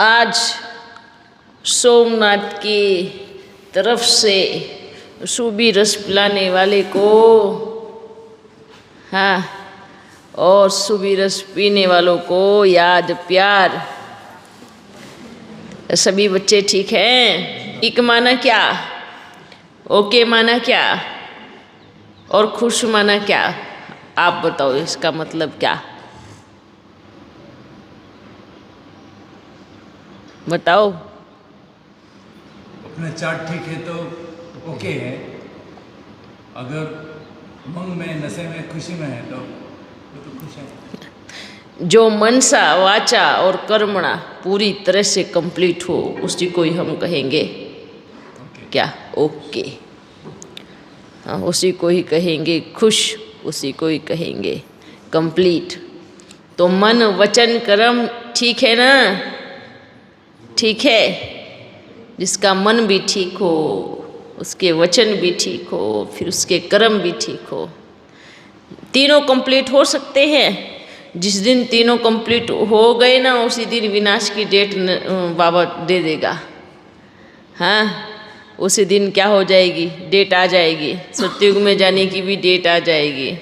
आज सोमनाथ की तरफ से सूबी रस पिलाने वाले को, हाँ, और सूबी रस पीने वालों को याद प्यार। सभी बच्चे ठीक हैं? इक माना क्या, ओके माना क्या, और खुश माना क्या? आप बताओ इसका मतलब क्या? बताओ। अपना चार्ट ठीक है तो ओके है, अगर मंग में नशे में खुशी में है तो खुश है। जो मनसा वाचा और कर्मणा पूरी तरह से कंप्लीट हो उसी को ही हम कहेंगे क्या? ओके। हाँ, उसी को ही कहेंगे खुश, उसी को ही कहेंगे कंप्लीट। तो मन वचन कर्म ठीक है ना? ठीक है। जिसका मन भी ठीक हो, उसके वचन भी ठीक हो, फिर उसके कर्म भी ठीक हो, तीनों कंप्लीट हो सकते हैं। जिस दिन तीनों कंप्लीट हो गए ना, उसी दिन विनाश की डेट बाबा दे देगा। हाँ, उसी दिन क्या हो जाएगी? डेट आ जाएगी। सत्युग में जाने की भी डेट आ जाएगी।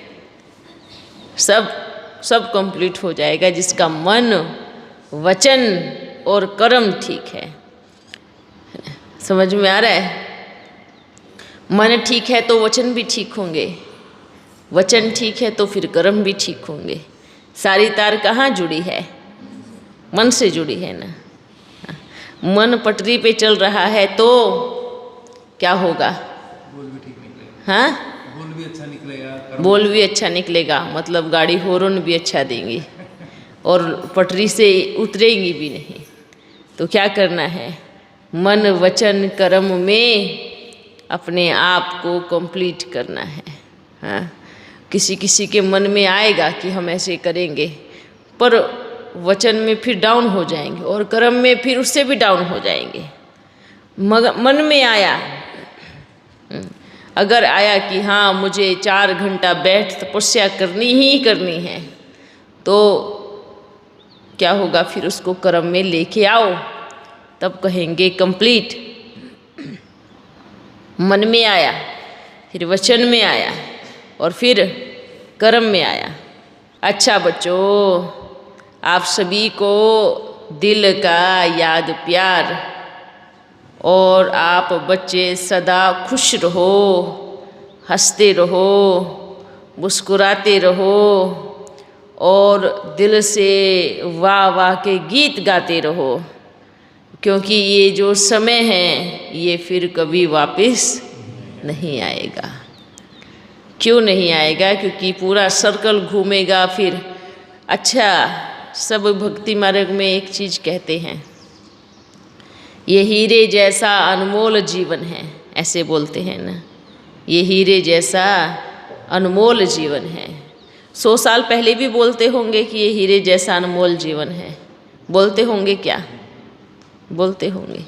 सब कंप्लीट हो जाएगा जिसका मन वचन और कर्म ठीक है। समझ में आ रहा है? मन ठीक है तो वचन भी ठीक होंगे, वचन ठीक है तो फिर कर्म भी ठीक होंगे। सारी तार कहाँ जुड़ी है? मन से जुड़ी है ना। मन पटरी पे चल रहा है तो क्या होगा? बोल भी ठीक निकलेगा। हाँ, बोल भी अच्छा निकलेगा, बोल भी अच्छा निकलेगा, मतलब गाड़ी हॉर्न भी अच्छा देंगी और पटरी से उतरेंगी भी नहीं। तो क्या करना है? मन वचन कर्म में अपने आप को कंप्लीट करना है। हाँ, किसी किसी के मन में आएगा कि हम ऐसे करेंगे, पर वचन में फिर डाउन हो जाएंगे और कर्म में फिर उससे भी डाउन हो जाएंगे। मन में आया, अगर आया कि हाँ मुझे 4 घंटा बैठ तपस्या करनी ही करनी है, तो क्या होगा? फिर उसको कर्म में लेके आओ, तब कहेंगे कंप्लीट। मन में आया, फिर वचन में आया और फिर कर्म में आया। अच्छा बच्चों, आप सभी को दिल का याद प्यार, और आप बच्चे सदा खुश रहो, हंसते रहो, मुस्कुराते रहो और दिल से वाह वाह के गीत गाते रहो, क्योंकि ये जो समय है ये फिर कभी वापस नहीं आएगा। क्यों नहीं आएगा? क्योंकि पूरा सर्कल घूमेगा फिर। अच्छा, सब भक्ति मार्ग में एक चीज़ कहते हैं, ये हीरे जैसा अनमोल जीवन है, ऐसे बोलते हैं ना। ये हीरे जैसा अनमोल जीवन है। 100 साल पहले भी बोलते होंगे कि ये हीरे जैसा अनमोल जीवन है। बोलते होंगे क्या? बोलते होंगे।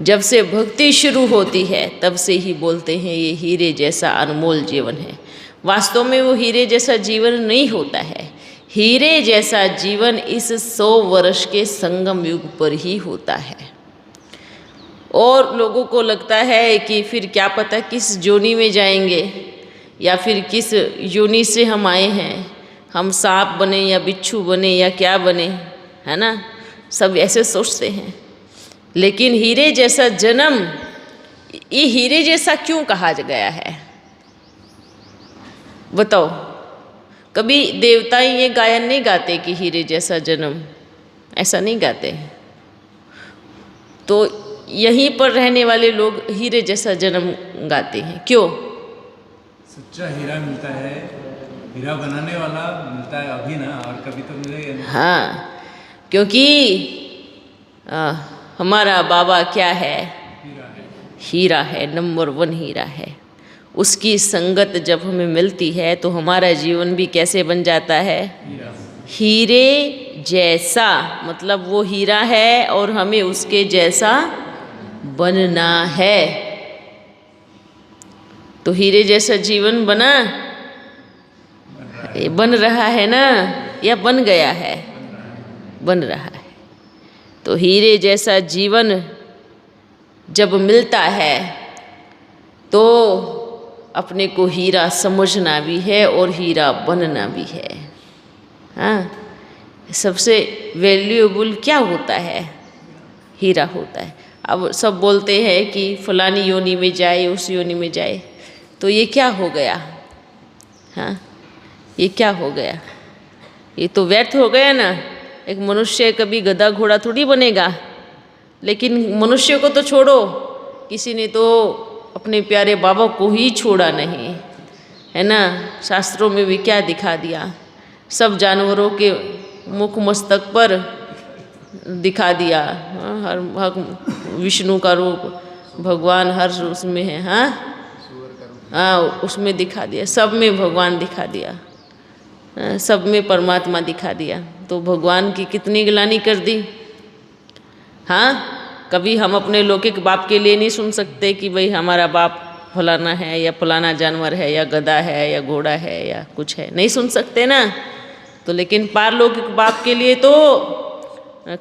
जब से भक्ति शुरू होती है तब से ही बोलते हैं ये हीरे जैसा अनमोल जीवन है। वास्तव में वो हीरे जैसा जीवन नहीं होता है। हीरे जैसा जीवन इस 100 वर्ष के संगम युग पर ही होता है। और लोगों को लगता है कि फिर क्या पता किस योनि में जाएंगे, या फिर किस योनि से हम आए हैं, हम सांप बने या बिच्छू बने या क्या बने, है ना। सब ऐसे सोचते हैं। लेकिन हीरे जैसा जन्म, ये हीरे जैसा क्यों कहा गया है? बताओ। कभी देवता ये गायन नहीं गाते कि हीरे जैसा जन्म, ऐसा नहीं गाते। तो यहीं पर रहने वाले लोग हीरे जैसा जन्म गाते हैं। क्यों? सच्चा हीरा मिलता है, हीरा बनाने वाला मिलता है अभी ना, और कभी तो मिलेगा नहीं। हाँ, क्योंकि हमारा बाबा क्या है? हीरा है, नंबर 1 हीरा है। उसकी संगत जब हमें मिलती है तो हमारा जीवन भी कैसे बन जाता है? हीरे जैसा। मतलब वो हीरा है और हमें उसके जैसा बनना है। तो हीरे जैसा जीवन बन रहा है ना। या बन गया है? बन रहा है। तो हीरे जैसा जीवन जब मिलता है तो अपने को हीरा समझना भी है और हीरा बनना भी है। हाँ, सबसे वैल्यूएबल क्या होता है? हीरा होता है। अब सब बोलते हैं कि फलानी योनि में जाए, उस योनि में जाए, तो ये क्या हो गया? हाँ, ये क्या हो गया? ये तो व्यर्थ हो गया ना। एक मनुष्य कभी गधा घोड़ा थोड़ी बनेगा। लेकिन मनुष्य को तो छोड़ो, किसी ने तो अपने प्यारे बाबा को ही छोड़ा नहीं, है ना। शास्त्रों में भी क्या दिखा दिया? सब जानवरों के मुख मस्तक पर दिखा दिया। हर विष्णु का रूप, भगवान हर उसमें है। हाँ, उसमें दिखा दिया, सब में भगवान दिखा दिया, सब में परमात्मा दिखा दिया। तो भगवान की कितनी गिलानी कर दी। हाँ, कभी हम अपने लौकिक बाप के लिए नहीं सुन सकते कि भाई हमारा बाप फलाना है या फलाना जानवर है या गधा है या घोड़ा है या कुछ है, नहीं सुन सकते ना। तो लेकिन पारलौकिक बाप के लिए तो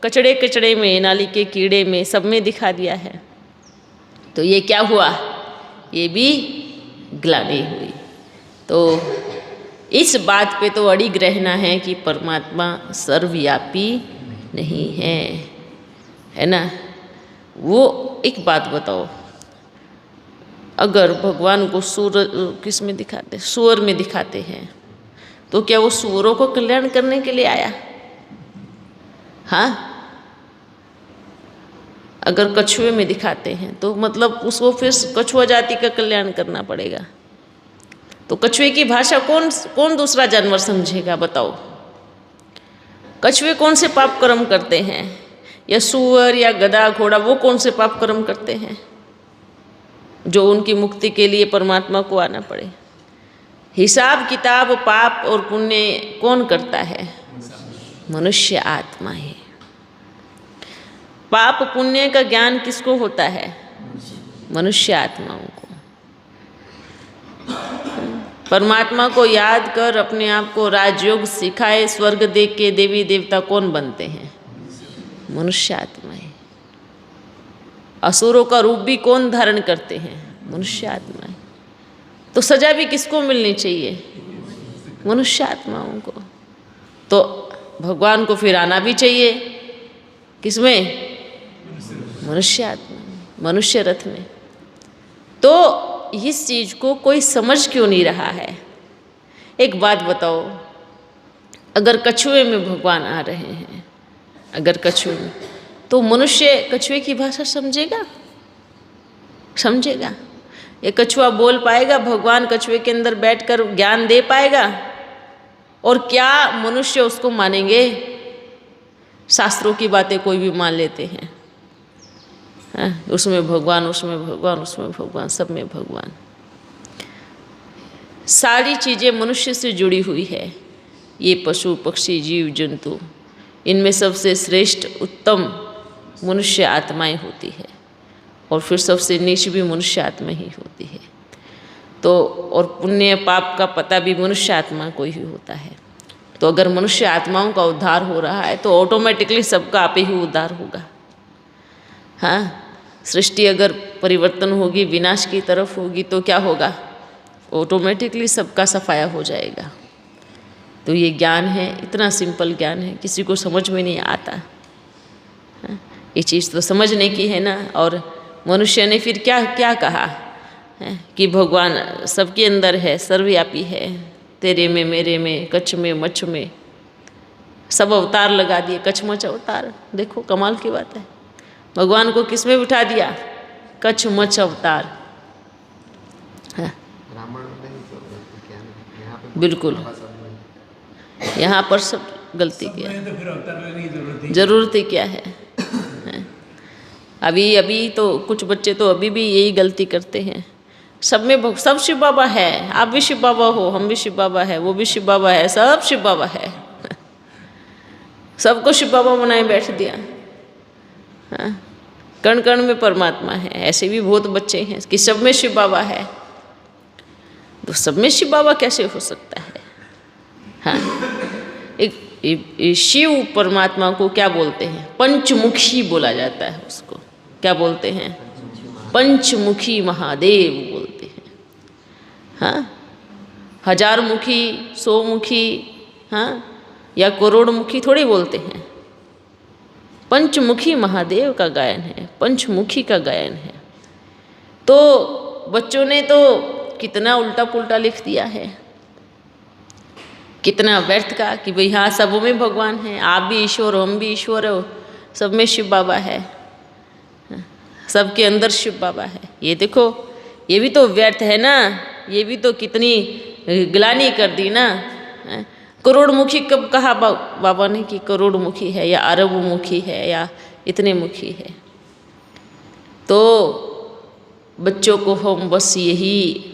कचड़े कचड़े में, नाली के कीड़े में, सब में दिखा दिया है। तो ये क्या हुआ? ये भी ग्लानि हुई। तो इस बात पे तो अड़िग रहना है कि परमात्मा सर्वव्यापी नहीं है ना। वो एक बात बताओ, अगर भगवान को किस में दिखाते? सूअर में दिखाते हैं, तो क्या वो सूअरों को कल्याण करने के लिए आया? हाँ, अगर कछुए में दिखाते हैं तो मतलब उसको फिर कछुआ जाति का कल्याण करना पड़ेगा। तो कछुए की भाषा कौन दूसरा जानवर समझेगा? बताओ। कछुए कौन से पाप कर्म करते हैं? या सूअर या गधा घोड़ा, वो कौन से पाप कर्म करते हैं जो उनकी मुक्ति के लिए परमात्मा को आना पड़े? हिसाब किताब पाप और पुण्य कौन करता है? मनुष्य आत्मा है। पाप पुण्य का ज्ञान किसको होता है? मनुष्य आत्माओं को। परमात्मा को याद कर अपने आप को राजयोग सिखाए, स्वर्ग देख के देवी देवता कौन बनते हैं? मनुष्य आत्मा है। असुरों का रूप भी कौन धारण करते हैं? मनुष्य आत्मा है। तो सजा भी किसको मिलनी चाहिए? मनुष्य आत्माओं को। तो भगवान को फिर आना भी चाहिए किसमें? मनुष्य आत्मा, मनुष्य रथ में। तो इस चीज को कोई समझ क्यों नहीं रहा है? एक बात बताओ, अगर कछुए में भगवान आ रहे हैं, अगर कछुए में, तो मनुष्य कछुए की भाषा समझेगा? समझेगा? ये कछुआ बोल पाएगा? भगवान कछुए के अंदर बैठकर ज्ञान दे पाएगा? और क्या मनुष्य उसको मानेंगे? शास्त्रों की बातें कोई भी मान लेते हैं। उसमें भगवान, उसमें भगवान, उसमें भगवान, सब में भगवान। सारी चीज़ें मनुष्य से जुड़ी हुई है। ये पशु पक्षी जीव जंतु, इनमें सबसे श्रेष्ठ उत्तम मनुष्य आत्माएं होती है, और फिर सबसे नीच भी मनुष्य आत्मा ही होती है। तो और पुण्य पाप का पता भी मनुष्य आत्मा को ही होता है। तो अगर मनुष्य आत्माओं का उद्धार हो रहा है तो ऑटोमेटिकली सबका आप ही उद्धार होगा। हाँ, सृष्टि अगर परिवर्तन होगी, विनाश की तरफ होगी, तो क्या होगा? ऑटोमेटिकली सबका सफाया हो जाएगा। तो ये ज्ञान है, इतना सिंपल ज्ञान है, किसी को समझ में नहीं आता। हाँ, ये चीज़ तो समझने की है ना। और मनुष्य ने फिर क्या क्या कहा है कि भगवान सबके अंदर है, सर्वव्यापी है, तेरे में, मेरे में, कच्छ में, मच्छ में, सब अवतार लगा दिए, कच्छ मच्छ अवतार। देखो कमाल की बात है, भगवान को किस में बिठा दिया? कच्छ मच्छ अवतार। हाँ, बिल्कुल, यहाँ पर सब गलती किया। तो फिर अवतार लेने की जरूरत ही जरूरत ही क्या है? अभी तो कुछ बच्चे तो अभी भी यही गलती करते हैं। सब में सब शिव बाबा है, आप भी शिव बाबा हो, हम भी शिव बाबा है, वो भी शिव बाबा है, सब शिव बाबा है। सबको शिव बाबा बनाए बैठ दिया। हाँ, कण कण में परमात्मा है। ऐसे भी बहुत बच्चे हैं कि सब में शिव बाबा है। तो सब में शिव बाबा कैसे हो सकता है? हाँ, एक शिव परमात्मा को क्या बोलते हैं? पंचमुखी बोला जाता है उसको। क्या बोलते हैं? पंचमुखी महादेव बोलते हैं। हाँ, 1000 मुखी, 100 मुखी, हाँ, या करोड़ मुखी थोड़ी बोलते हैं। पंचमुखी महादेव का गायन है, पंचमुखी का गायन है। तो बच्चों ने तो कितना उल्टा पुल्टा लिख दिया है, कितना व्यर्थ का कि भाई हाँ सब में भगवान है, आप भी ईश्वर हो, हम भी ईश्वर हो, सब में शिव बाबा है, सबके अंदर शिव बाबा है। ये देखो, ये भी तो व्यर्थ है ना, ये भी तो कितनी ग्लानि कर दी ना। करोड़ मुखी कब कहा बाबा ने कि करोड़ मुखी है या अरब मुखी है या इतने मुखी है? तो बच्चों को हम बस यही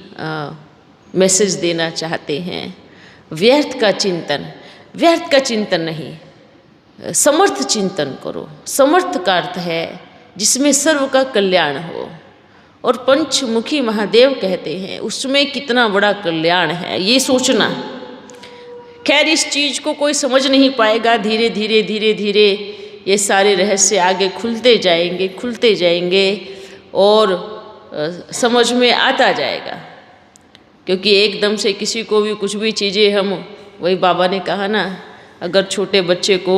मैसेज देना चाहते हैं, व्यर्थ का चिंतन नहीं, समर्थ चिंतन करो। समर्थ का अर्थ है जिसमें सर्व का कल्याण हो, और पंचमुखी महादेव कहते हैं उसमें कितना बड़ा कल्याण है ये सोचना। खैर इस चीज़ को कोई समझ नहीं पाएगा, धीरे धीरे ये सारे रहस्य आगे खुलते जाएंगे और समझ में आता जाएगा। क्योंकि एकदम से किसी को भी कुछ भी चीज़ें हम, वही बाबा ने कहा ना, अगर छोटे बच्चे को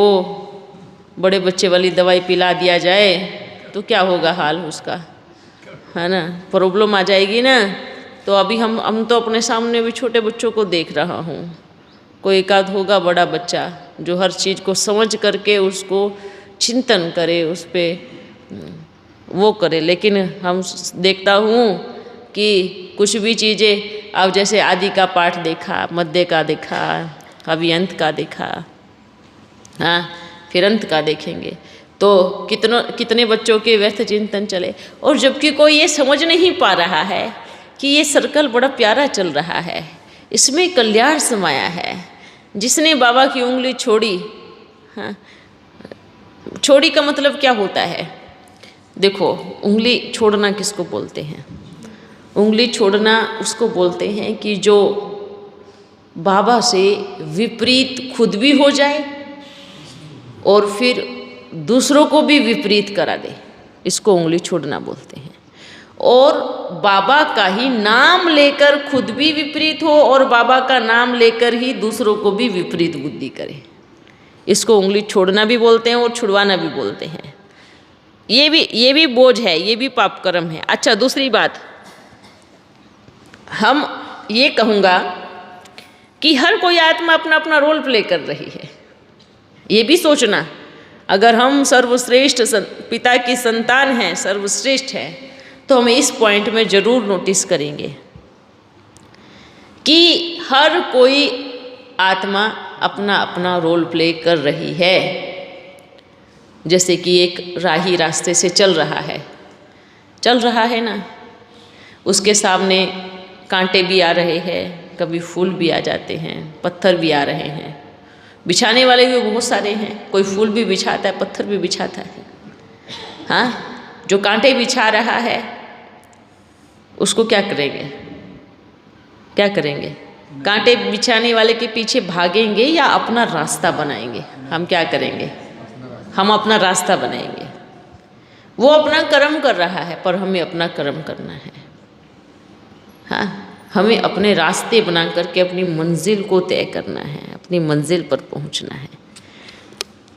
बड़े बच्चे वाली दवाई पिला दिया जाए तो क्या होगा हाल उसका, है ना, प्रॉब्लम आ जाएगी ना। तो अभी हम तो अपने सामने भी छोटे बच्चों को देख रहा हूँ, कोई एक आध होगा बड़ा बच्चा जो हर चीज़ को समझ करके उसको चिंतन करे, उस पर वो करे। लेकिन हम देखता हूँ कि कुछ भी चीज़ें, अब जैसे आदि का पाठ देखा, मध्य का देखा, अभी अंत का देखा, हाँ फिर अंत का देखेंगे, तो कितने बच्चों के व्यर्थ चिंतन चले। और जबकि कोई ये समझ नहीं पा रहा है कि ये सर्कल बड़ा प्यारा चल रहा है, इसमें कल्याण समाया है। जिसने बाबा की उंगली छोड़ी, हाँ, छोड़ी का मतलब क्या होता है? देखो, उंगली छोड़ना किसको बोलते हैं? उंगली छोड़ना उसको बोलते हैं कि जो बाबा से विपरीत खुद भी हो जाए और फिर दूसरों को भी विपरीत करा दे, इसको उंगली छोड़ना बोलते हैं। और बाबा का ही नाम लेकर खुद भी विपरीत हो और बाबा का नाम लेकर ही दूसरों को भी विपरीत बुद्धि करे, इसको उंगली छोड़ना भी बोलते हैं और छुड़वाना भी बोलते हैं। ये भी बोझ है, ये भी पाप कर्म है। अच्छा, दूसरी बात हम ये कहूँगा कि हर कोई आत्मा अपना अपना रोल प्ले कर रही है। ये भी सोचना, अगर हम सर्वश्रेष्ठ पिता की संतान हैं, सर्वश्रेष्ठ हैं, तो हम इस पॉइंट में ज़रूर नोटिस करेंगे कि हर कोई आत्मा अपना अपना रोल प्ले कर रही है। जैसे कि एक राही रास्ते से चल रहा है ना, उसके सामने कांटे भी आ रहे हैं, कभी फूल भी आ जाते हैं, पत्थर भी आ रहे हैं, बिछाने वाले भी बहुत सारे हैं, कोई फूल भी बिछाता है, पत्थर भी बिछाता है। हाँ, जो कांटे बिछा रहा है उसको क्या करेंगे? कांटे बिछाने वाले के पीछे भागेंगे या अपना रास्ता बनाएंगे? हम क्या करेंगे? हम अपना रास्ता बनाएंगे। वो अपना कर्म कर रहा है, पर हमें अपना कर्म करना है। हाँ, हमें अपने रास्ते बना करके अपनी मंजिल को तय करना है, अपनी मंजिल पर पहुंचना है।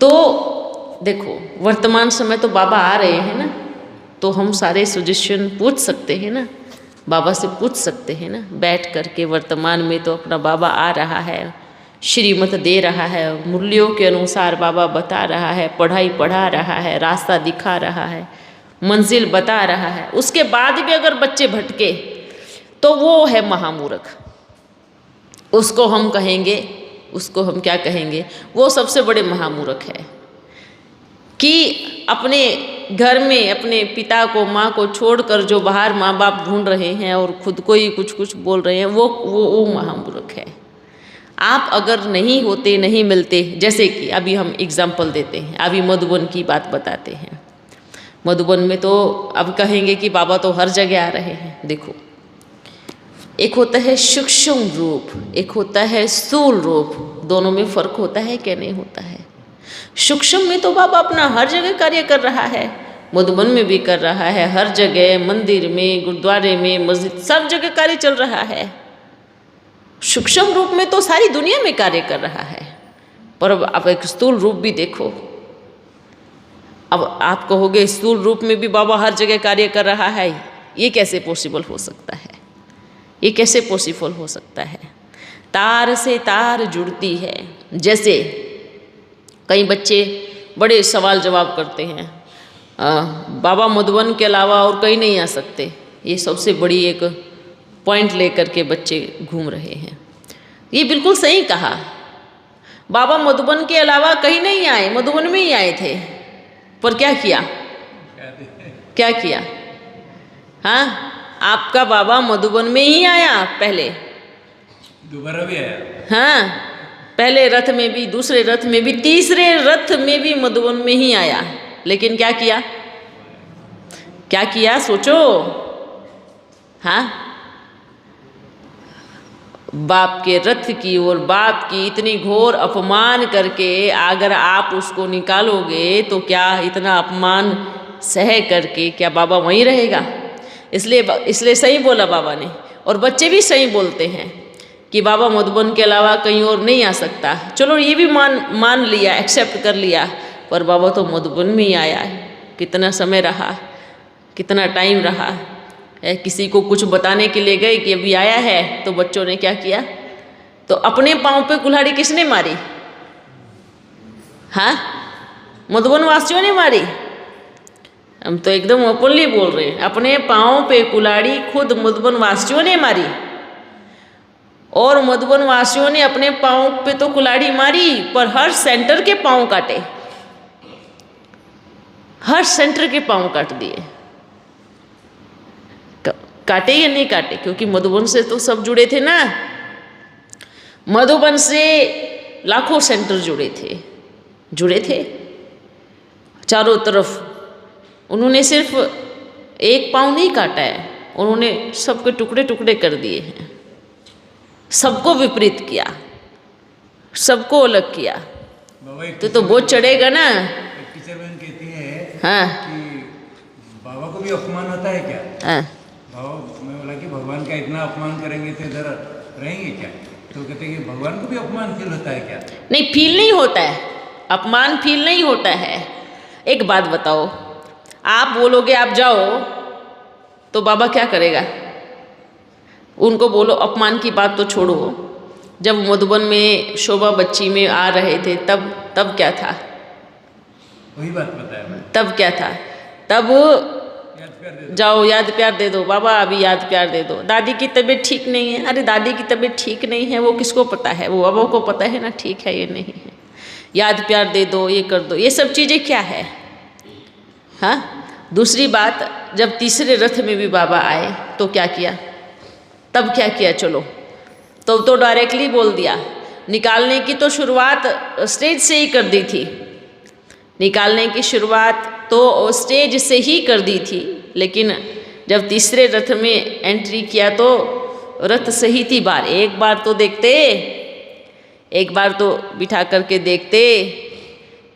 तो देखो, वर्तमान समय तो बाबा आ रहे हैं ना, तो हम सारे सजेशन पूछ सकते हैं ना, बाबा से पूछ सकते हैं ना, बैठ करके। वर्तमान में तो अपना बाबा आ रहा है, श्रीमत दे रहा है, मूल्यों के अनुसार बाबा बता रहा है, पढ़ाई पढ़ा रहा है, रास्ता दिखा रहा है, मंजिल बता रहा है। उसके बाद भी अगर बच्चे भटके तो वो है महामूर्ख। उसको हम क्या कहेंगे? वो सबसे बड़े महामूर्ख है कि अपने घर में अपने पिता को, माँ को छोड़कर जो बाहर माँ बाप ढूंढ रहे हैं और खुद को ही कुछ बोल रहे हैं, वो महामूर्ख है। आप अगर नहीं होते, नहीं मिलते, जैसे कि अभी हम एग्जाम्पल देते हैं, अभी मधुबन की बात बताते हैं। मधुबन में तो अब कहेंगे कि बाबा तो हर जगह आ रहे हैं। देखो, एक होता है सूक्ष्म रूप, एक होता है स्थूल रूप, दोनों में फर्क होता है क्या नहीं होता है। सूक्ष्म में तो बाबा अपना हर जगह कार्य कर रहा है, मधुबन में भी कर रहा है, हर जगह मंदिर में, गुरुद्वारे में, मस्जिद, सब जगह कार्य चल रहा है। सूक्ष्म रूप में तो सारी दुनिया में कार्य कर रहा है, पर अब आप एक स्थूल रूप भी देखो। अब आप कहोगे स्थूल रूप में भी बाबा हर जगह कार्य कर रहा है, ये कैसे पॉसिबल हो सकता है? ये कैसे पॉसिबल हो सकता है? तार से तार जुड़ती है। जैसे कई बच्चे बड़े सवाल जवाब करते हैं, बाबा मधुबन के अलावा और कहीं नहीं आ सकते, ये सबसे बड़ी एक पॉइंट लेकर के बच्चे घूम रहे हैं। ये बिल्कुल सही कहा, बाबा मधुबन के अलावा कहीं नहीं आए, मधुबन में ही आए थे, पर क्या किया? क्या किया? हाँ, आपका बाबा मधुबन में ही आया, पहले दोबारा भी आया। हाँ, पहले रथ में भी, दूसरे रथ में भी, तीसरे रथ में भी मधुबन में ही आया, लेकिन क्या किया? क्या किया सोचो। हाँ, बाप के रथ की और बाप की इतनी घोर अपमान करके अगर आप उसको निकालोगे तो क्या इतना अपमान सह करके क्या बाबा वहीं रहेगा? इसलिए सही बोला बाबा ने, और बच्चे भी सही बोलते हैं कि बाबा मधुबन के अलावा कहीं और नहीं आ सकता। चलो ये भी मान लिया, एक्सेप्ट कर लिया, पर बाबा तो मधुबन में ही आया है। कितना समय रहा, कितना टाइम रहा। किसी को कुछ बताने के लिए गए कि अभी आया है, तो बच्चों ने क्या किया? तो अपने पाँव पे कुल्हाड़ी किसने मारी? हाँ, मधुबन वासियों ने मारी। हम तो एकदम ओपनली बोल रहे हैं, अपने पाँव पे कुल्हाड़ी खुद मधुबन वासियों ने मारी। और मधुबन वासियों ने अपने पाँव पे तो कुल्हाड़ी मारी, पर हर सेंटर के पाँव काटे, हर सेंटर के पाँव काट दिए। काटे या नहीं काटे? क्योंकि मधुबन से तो सब जुड़े थे ना, मधुबन से लाखों सेंटर जुड़े थे चारों तरफ। उन्होंने सिर्फ एक पाँव नहीं काटा है, उन्होंने सबके टुकड़े टुकड़े कर दिए हैं, सबको विपरीत किया, सबको अलग किया। तो बहुत चढ़ेगा ना। टीचर बहन कहती है हाँ कि बाबा को भी अपमान होता है क्या? हाँ, मैं बोला कि भगवान का इतना अपमान करेंगे तो इधर रहेंगे क्या? तो कहते हैं कि भगवान को भी अपमान फील होता है क्या? नहीं, फील नहीं होता है, अपमान फील नहीं होता है। एक बात बताओ, आप बोलोगे आप जाओ, तो बाबा क्या करेगा? उनको बोलो अपमान की बात तो छोड़ो, जब मधुबन में शोभा बच्ची में आ रहे थे तब क्या था? वही बात बताया मैं। तब क्या था? तब जाओ याद प्यार दे दो, बाबा अभी याद प्यार दे दो। दादी की तबीयत ठीक नहीं है, अरे दादी की तबीयत ठीक नहीं है, वो किसको पता है? वो बाबा को पता है ना, ठीक है ये नहीं है, याद प्यार दे दो, ये कर दो। ये सब चीज़ें क्या है? हाँ, दूसरी बात, जब तीसरे रथ में भी बाबा आए तो क्या किया? तब क्या किया? चलो तो डायरेक्टली बोल दिया। निकालने की तो शुरुआत स्टेज से ही कर दी थी, निकालने की शुरुआत तो स्टेज से ही कर दी थी, लेकिन जब तीसरे रथ में एंट्री किया तो रथ सही थी। एक बार तो देखते, एक बार तो बिठा करके देखते,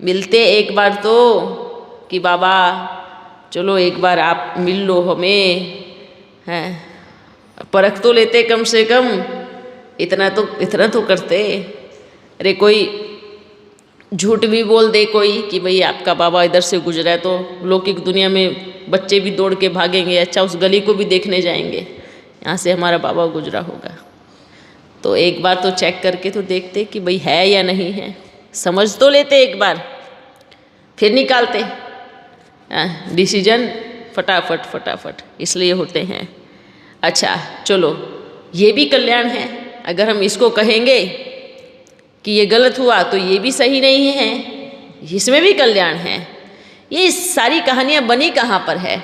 मिलते एक बार तो कि बाबा चलो एक बार आप मिल लो हमें, हैं परख तो लेते कम से कम, इतना तो करते। अरे कोई झूठ भी बोल दे कोई कि भाई आपका बाबा इधर से गुजरा है, तो लौकिक दुनिया में बच्चे भी दौड़ के भागेंगे, अच्छा उस गली को भी देखने जाएंगे, यहाँ से हमारा बाबा गुजरा होगा। तो एक बार तो चेक करके तो देखते कि भाई है या नहीं है, समझ तो लेते एक बार, फिर निकालते। डिसीजन फटाफट इसलिए होते हैं। अच्छा चलो, ये भी कल्याण है। अगर हम इसको कहेंगे कि ये गलत हुआ तो ये भी सही नहीं है, इसमें भी कल्याण है। ये सारी कहानियाँ बनी कहाँ पर है?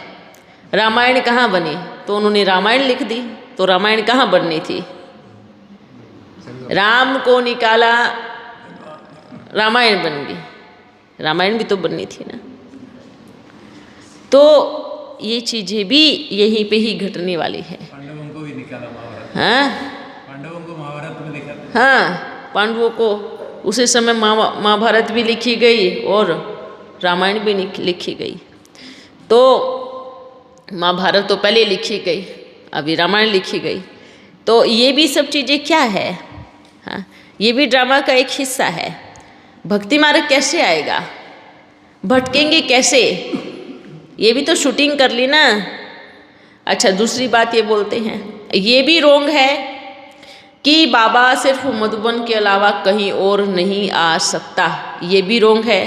रामायण कहाँ बनी? तो उन्होंने रामायण लिख दी, तो रामायण कहाँ बननी थी? राम को निकाला, रामायण बन गई, रामायण भी तो बननी थी ना। तो ये चीज़ें भी यहीं पे ही घटने वाली है। पांडवों को भी निकाला महाभारत। हाँ, पांडवों को महाभारत में लिखा। हाँ, पांडवों को उसी समय महाभारत भी लिखी गई और रामायण भी लिखी गई। तो महाभारत तो पहले लिखी गई, अभी रामायण लिखी गई। तो ये भी सब चीज़ें क्या है, हाँ, ये भी ड्रामा का एक हिस्सा है। भक्ति मार्ग कैसे आएगा, भटकेंगे कैसे, ये भी तो शूटिंग कर ली ना। अच्छा, दूसरी बात ये बोलते हैं, ये भी रोंग है कि बाबा सिर्फ मधुबन के अलावा कहीं और नहीं आ सकता, ये भी रोंग है।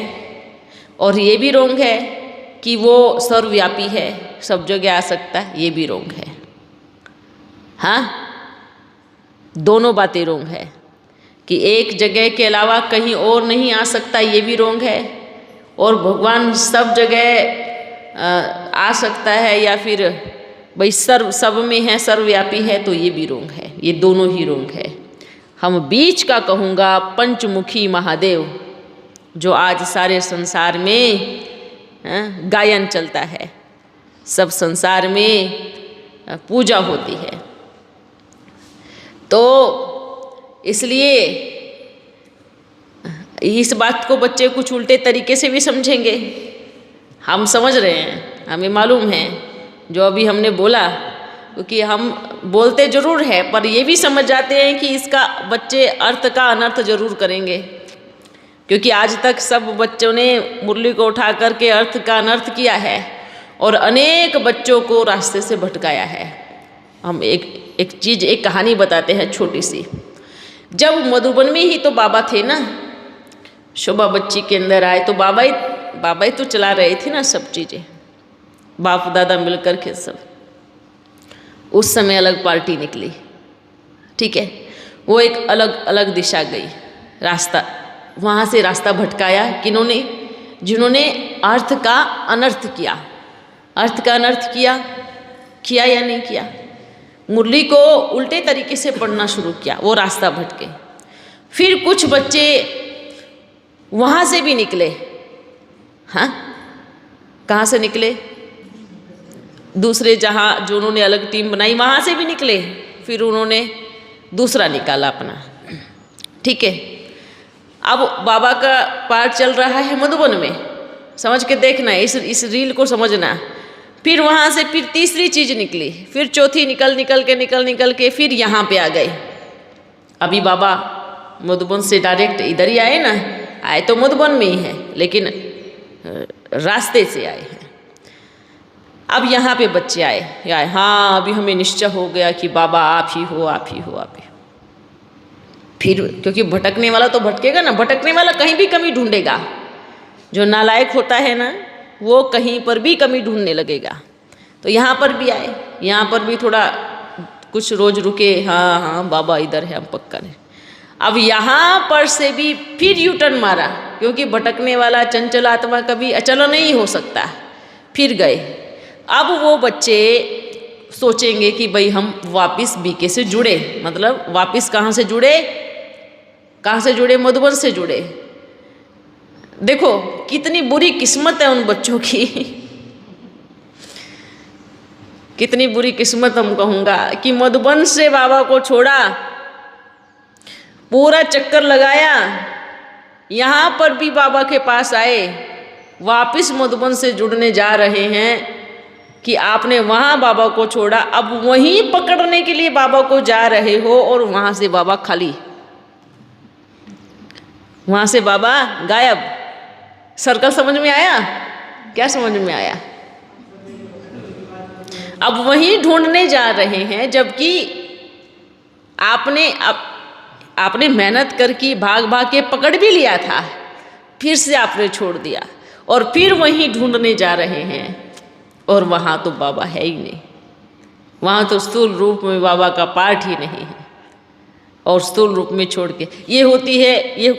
और ये भी रोंग है कि वो सर्वव्यापी है, सब जगह आ सकता है, ये भी रोंग है। हाँ, दोनों बातें रोंग है कि एक जगह के अलावा कहीं और नहीं आ सकता, ये भी रोंग है। और भगवान सब जगह आ सकता है या फिर भाई सब में है, सर्वव्यापी है, तो ये भी रोंग है। ये दोनों ही रोंग है। हम बीच का कहूँगा पंचमुखी महादेव, जो आज सारे संसार में गायन चलता है, सब संसार में पूजा होती है। तो इसलिए इस बात को बच्चे कुछ उल्टे तरीके से भी समझेंगे। हम समझ रहे हैं, हमें मालूम है जो अभी हमने बोला, क्योंकि हम बोलते ज़रूर है पर ये भी समझ जाते हैं कि इसका बच्चे अर्थ का अनर्थ ज़रूर करेंगे। क्योंकि आज तक सब बच्चों ने मुरली को उठा करके अर्थ का अनर्थ किया है और अनेक बच्चों को रास्ते से भटकाया है। हम एक कहानी बताते हैं छोटी सी। जब मधुबन में ही तो बाबा थे ना, शोभा बच्ची के अंदर आए तो बाबा ही तो चला रहे थे ना सब चीज़ें, बाप दादा मिलकर के सब। उस समय अलग पार्टी निकली, ठीक है, वो एक अलग अलग दिशा गई, रास्ता वहाँ से रास्ता भटकाया किन्होंने, जिन्होंने अर्थ का अनर्थ किया। अर्थ का अनर्थ किया या नहीं किया, मुरली को उल्टे तरीके से पढ़ना शुरू किया, वो रास्ता भटके। फिर कुछ बच्चे वहाँ से भी निकले। हाँ, कहाँ से निकले, दूसरे जहाँ जो उन्होंने अलग टीम बनाई वहाँ से भी निकले, फिर उन्होंने दूसरा निकाला अपना, ठीक है। अब बाबा का पार्ट चल रहा है मधुबन में, समझ के देखना, इस रील को समझना। फिर वहाँ से फिर तीसरी चीज़ निकली, फिर चौथी निकल के फिर यहाँ पे आ गए। अभी बाबा मधुबन से डायरेक्ट इधर ही आए ना, आए तो मधुबन में ही है लेकिन रास्ते से आए हैं। अब यहाँ पे बच्चे आए, हाँ अभी हमें निश्चय हो गया कि बाबा आप ही हो। फिर क्योंकि भटकने वाला तो भटकेगा ना, भटकने वाला कहीं भी कमी ढूंढेगा। जो नालायक होता है ना, वो कहीं पर भी कमी ढूंढने लगेगा। तो यहाँ पर भी आए, यहाँ पर भी थोड़ा कुछ रोज रुके, हाँ बाबा इधर है, हम पक्का नहीं। अब यहाँ पर से भी फिर यू टर्न मारा, क्योंकि भटकने वाला चंचल आत्मा कभी अचल नहीं हो सकता। फिर गए। अब वो बच्चे सोचेंगे कि भाई हम वापस बीके से जुड़े, मतलब वापस कहाँ से जुड़े, मधुबन से जुड़े। देखो कितनी बुरी किस्मत है उन बच्चों की, कितनी बुरी किस्मत हम कहूँगा कि मधुबन से बाबा को छोड़ा, पूरा चक्कर लगाया, यहाँ पर भी बाबा के पास आए, वापस मधुबन से जुड़ने जा रहे हैं कि आपने वहाँ बाबा को छोड़ा, अब वहीं पकड़ने के लिए बाबा को जा रहे हो और वहाँ से बाबा खाली, वहाँ से बाबा गायब। सर्कल समझ में आया? क्या समझ में आया? अब वहीं ढूंढने जा रहे हैं, जबकि आपने मेहनत करके भाग के पकड़ भी लिया था, फिर से आपने छोड़ दिया और फिर वहीं ढूंढने जा रहे हैं। और वहाँ तो बाबा है ही नहीं, वहाँ तो स्थूल रूप में बाबा का पार्ट ही नहीं है, और स्थूल रूप में छोड़ के ये होती है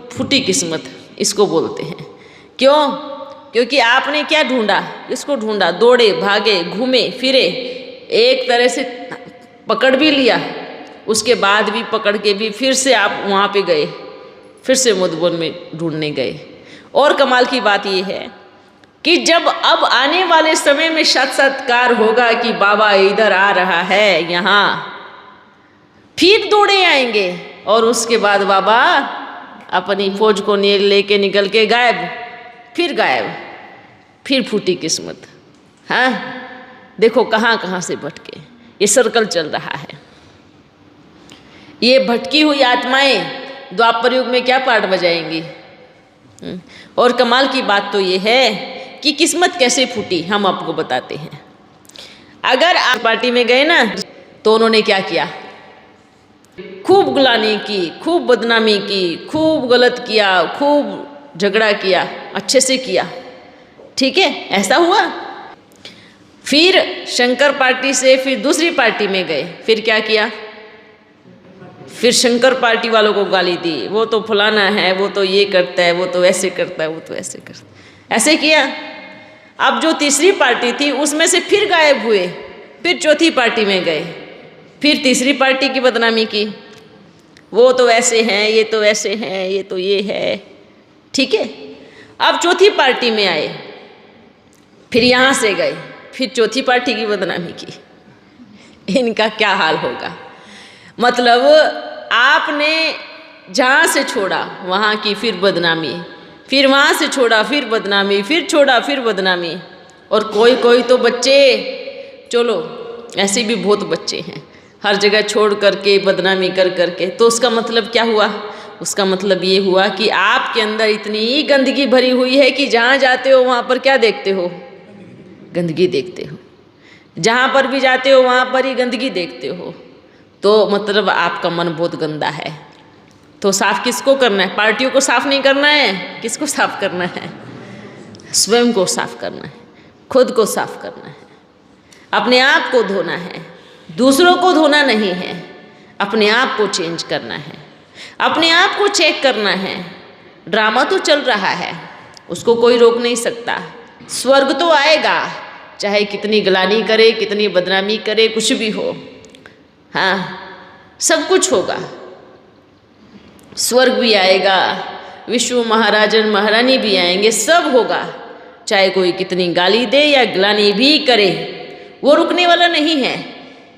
फूटी किस्मत, इसको बोलते हैं। क्यों? क्योंकि आपने क्या ढूंढा, इसको ढूंढा, दौड़े भागे घूमे फिरे, एक तरह से पकड़ भी लिया, उसके बाद भी पकड़ के भी फिर से आप वहाँ पे गए, फिर से मधुबन में ढूंढने गए। और कमाल की बात ये है कि जब अब आने वाले समय में साक्षात्कार होगा कि बाबा इधर आ रहा है, यहाँ फिर दौड़े आएंगे और उसके बाद बाबा अपनी फौज को लेके निकल के गायब, फिर फूटी किस्मत। हाँ, देखो कहाँ कहाँ से भटके, ये सर्कल चल रहा है। ये भटकी हुई आत्माएं द्वापर युग में क्या पार्ट बजाएंगी। और कमाल की बात तो ये है कि किस्मत कैसे फूटी, हम आपको बताते हैं। अगर आप पार्टी में गए ना, तो उन्होंने क्या किया, खूब गुलामी की, खूब बदनामी की, खूब गलत किया, खूब झगड़ा किया, अच्छे से किया, ठीक है, ऐसा हुआ। फिर शंकर पार्टी से फिर दूसरी पार्टी में गए, फिर क्या किया, फिर शंकर पार्टी वालों को गाली दी, वो तो फलाना है, वो तो ये करता है, वो तो ऐसे करता है, वो तो ऐसे करता है, ऐसे किया। अब जो तीसरी पार्टी थी उसमें से फिर गायब हुए, फिर चौथी पार्टी में गए, फिर तीसरी पार्टी की बदनामी की, वो तो ऐसे हैं, ये तो ऐसे हैं, ये तो ये है, ठीक है। अब चौथी पार्टी में आए, फिर यहाँ से गए, फिर चौथी पार्टी की बदनामी की। इनका क्या हाल होगा। मतलब आपने जहाँ से छोड़ा वहाँ की फिर बदनामी, फिर वहाँ से छोड़ा फिर बदनामी, फिर छोड़ा फिर बदनामी। और कोई तो बच्चे, चलो ऐसे भी बहुत बच्चे हैं, हर जगह छोड़ करके बदनामी कर करके, तो उसका मतलब क्या हुआ, उसका मतलब ये हुआ कि आपके अंदर इतनी गंदगी भरी हुई है कि जहाँ जाते हो वहाँ पर क्या देखते हो, गंदगी देखते हो। जहाँ पर भी जाते हो वहाँ पर ही गंदगी देखते हो, तो मतलब आपका मन बहुत गंदा है। तो साफ किसको करना है, पार्टियों को साफ नहीं करना है, किसको साफ करना है, स्वयं को साफ करना है, खुद को साफ करना है, अपने आप को धोना है, दूसरों को धोना नहीं है, अपने आप को चेंज करना है, अपने आप को चेक करना है। ड्रामा तो चल रहा है, उसको कोई रोक नहीं सकता। स्वर्ग तो आएगा, चाहे कितनी गलानी करे, कितनी बदनामी करे, कुछ भी हो, हाँ सब कुछ होगा। स्वर्ग भी आएगा, विश्व महाराजन महारानी भी आएंगे, सब होगा। चाहे कोई कितनी गाली दे या गलानी भी करे, वो रुकने वाला नहीं है,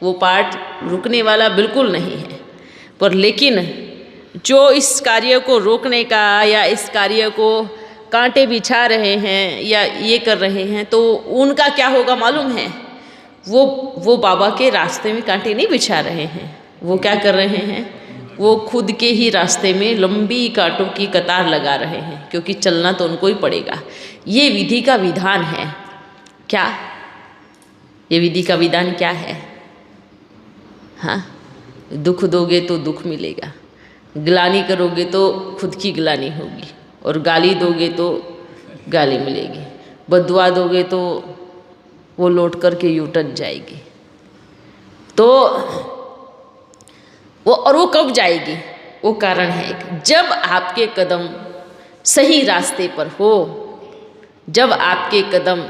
वो पार्ट रुकने वाला बिल्कुल नहीं है। पर लेकिन जो इस कार्य को रोकने का या इस कार्य को कांटे बिछा रहे हैं या ये कर रहे हैं, तो उनका क्या होगा मालूम है, वो बाबा के रास्ते में कांटे नहीं बिछा रहे हैं, वो क्या कर रहे हैं, वो खुद के ही रास्ते में लंबी कांटों की कतार लगा रहे हैं, क्योंकि चलना तो उनको ही पड़ेगा। ये विधि का विधान है। क्या ये विधि का विधान क्या है, हाँ, दुख दोगे तो दुख मिलेगा, ग्लानि करोगे तो खुद की ग्लानि होगी, और गाली दोगे तो गाली मिलेगी, बदुआ दोगे तो वो लौट करके यूटर्न जाएगी। तो वो कब जाएगी, वो कारण है एक, जब आपके कदम सही रास्ते पर हो, जब आपके कदम